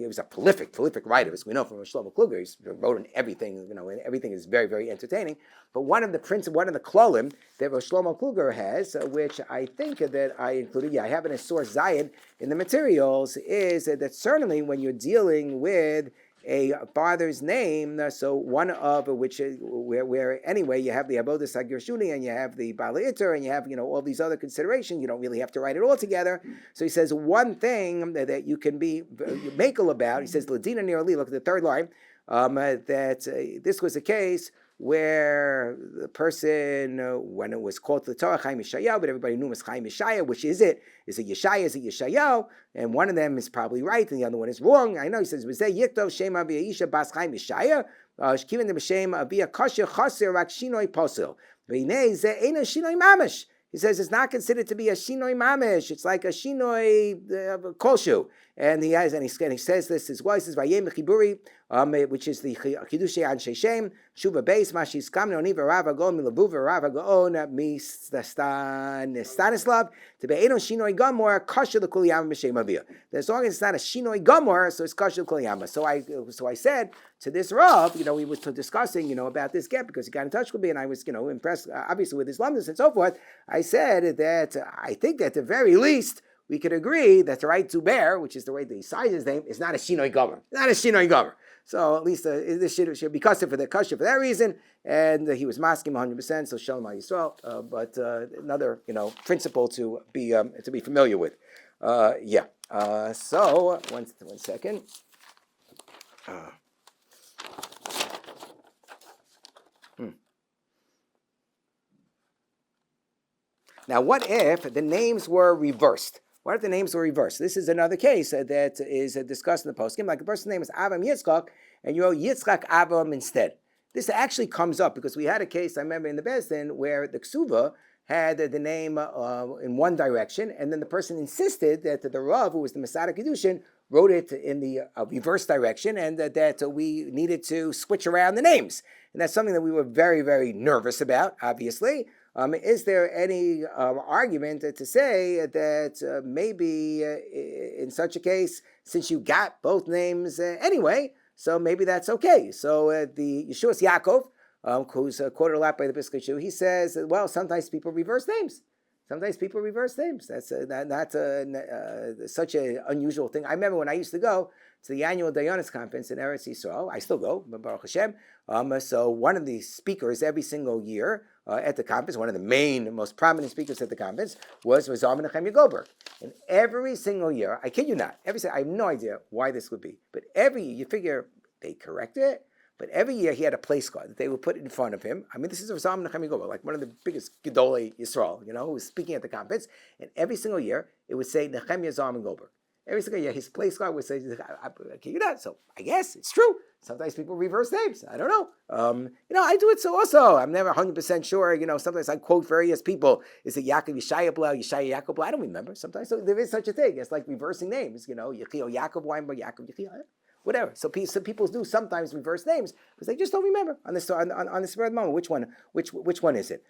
was a prolific writer, as we know from Shlomo Kluger. He wrote on everything, and everything is very, very entertaining. But one of the klolim that Shlomo Kluger has, which I think that I included, I have it in source Zion in the materials, is that certainly when you're dealing with a father's name, so one of which where anyway you have the Avodas HaGershuni and you have the Bala Iter and you have all these other considerations. You don't really have to write it all together. So he says one thing that you can be makel about. He says Ladina nearly. Look at the third line. That this was a case where the person, when it was called to the Torah, Chaim Yeshayahu, but everybody knew it was Chaim Yeshayahu. Which is it? Is it Yeshaya? Is it Yeshayahu? And one of them is probably right, and the other one is wrong. I know he says, "V'zeh Yiktov Shem Avi Yisha Bas Chaim Yeshaya, Shkiven the B'Shem Avi Kasher Chaser Rak Shinoi Posel. V'inei Zeh Eina Shinoi Mamish." He says it's not considered to be a shinoi mamish. It's like a shinoi kolshu. And he says this as well. He says Vayem Chiburi, which is the Chidushei Anshe Shem, Shuba Beis Mashis Kamno Niva Rava Go Milabu Rava Gaon Mi Stanislav to be Eno Shinoi Gomor Kasher the Kuliyama B'Shem Avia. As long as it's not a shinoi Gomor, so it's Kasher Kuliyama. So I said to this Rav, we were discussing about this get because he got in touch with me and I was impressed obviously with his lumdus and so forth. I said that I think that at the very least we could agree that the right to bear, which is the way that he signs his name, is not a shinoi gomer. Not a shinoi gomer. So at least this should be kasher for that reason. And he was masking 100%. So shalom Yisrael. But another principle to be familiar with. So one second. Now, what if the names were reversed? What if the names were reversed? This is another case that is discussed in the poskim. Like the person's name is Avram Yitzchak, and you wrote Yitzchak Avram instead. This actually comes up because we had a case, I remember in the Bezdin, where the Ksuva had the name in one direction, and then the person insisted that the Rav, who was the Masada Kedushin, wrote it in the reverse direction, and that we needed to switch around the names. And that's something that we were very, very nervous about, obviously. Is there any argument to say that maybe in such a case, since you got both names anyway, so maybe that's okay? So the Yeshuas Yaakov, who's quoted a lot by the Brisker Jew, he says, well, sometimes people reverse names. That's not such an unusual thing. I remember when I used to go to the annual Dayanis conference in Eretz Yisrael. I still go, Baruch Hashem. So one of the speakers every single year at the conference, one of the most prominent speakers at the conference was Razar Menachem Goldberg. And every single year, I kid you not, I have no idea why this would be, but every year, you figure they correct it, but every year he had a place card that they would put in front of him. I mean, this is Razar Menachem Goldberg, like one of the biggest Gedolei Yisrael, who was speaking at the conference, and every single year it would say Nechemia Zarman Goldberg. Every single year, his place card would say, so I guess it's true. Sometimes people reverse names. I don't know. I do it so also. I'm never 100% sure. Sometimes I quote various people. Is it Yaakov Yeshaya Blau, Yeshaya Yaakov Blau? I don't remember. Sometimes so there is such a thing. It's like reversing names. Yechiel Yaakov Weinberg, Yaakov Yechiel. Whatever. So people do sometimes reverse names because they just don't remember on the spur of the moment which one is it.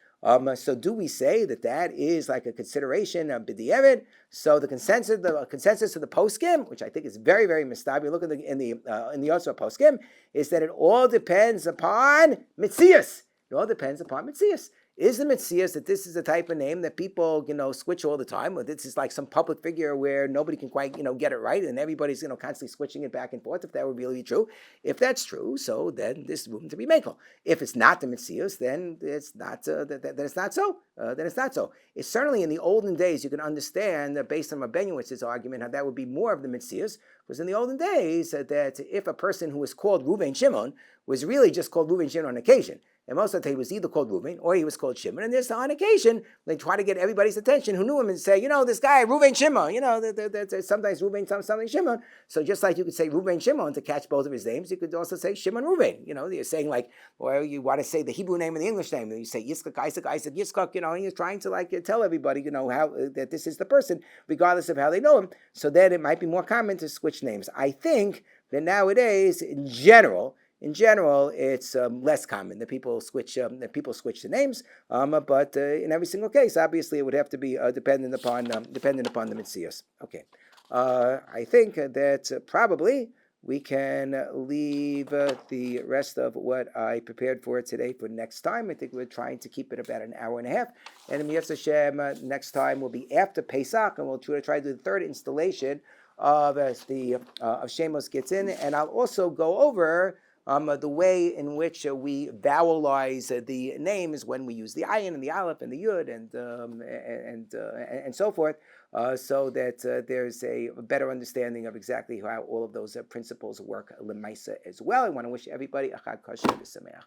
So do we say that is like a consideration of b'di'evid? So the consensus of the poskim, which I think is very, very mistabi, you look in the Yotzer poskim, is that it all depends upon mitzias. It all depends upon mitzias. Is the mitzias that this is the type of name that people, switch all the time? Or this is like some public figure where nobody can quite, get it right, and everybody's, constantly switching it back and forth, if that would really be true. If that's true, so then there's room to be makel. If it's not the mitzias, then it's not, then it's not so. Then it's not so. It's certainly in the olden days, you can understand, based on Rabbenuitz's argument, how that would be more of the mitzias, because in the olden days, that if a person who was called Ruvain Shimon was really just called Ruvain Shimon on occasion, and most of the time he was either called Reuven or he was called Shimon. And there's on occasion they try to get everybody's attention who knew him and say, this guy Reuven Shimon. Sometimes Reuven, sometimes Shimon. So just like you could say Reuven Shimon to catch both of his names, you could also say Shimon Reuven. You're saying like, or you want to say the Hebrew name and the English name, and you say Yitzchak, Isaac, Yitzchak. And you're trying to tell everybody, how that this is the person, regardless of how they know him. So then it might be more common to switch names. I think that nowadays, in general, it's less common that people switch the names. But in every single case, obviously, it would have to be dependent upon the Metzios. Okay, I think that probably we can leave the rest of what I prepared for today for next time. I think we're trying to keep it about an hour and a half. And Mitzvah Hashem, next time will be after Pesach, and we'll try to do the third installation of Sheimos Gittin, and I'll also go over the way in which we vowelize the names when we use the ayin and the aleph and the yud and so forth, so that there's a better understanding of exactly how all of those principles work lemaisa as well. I want to wish everybody a chag kosher v'sameach.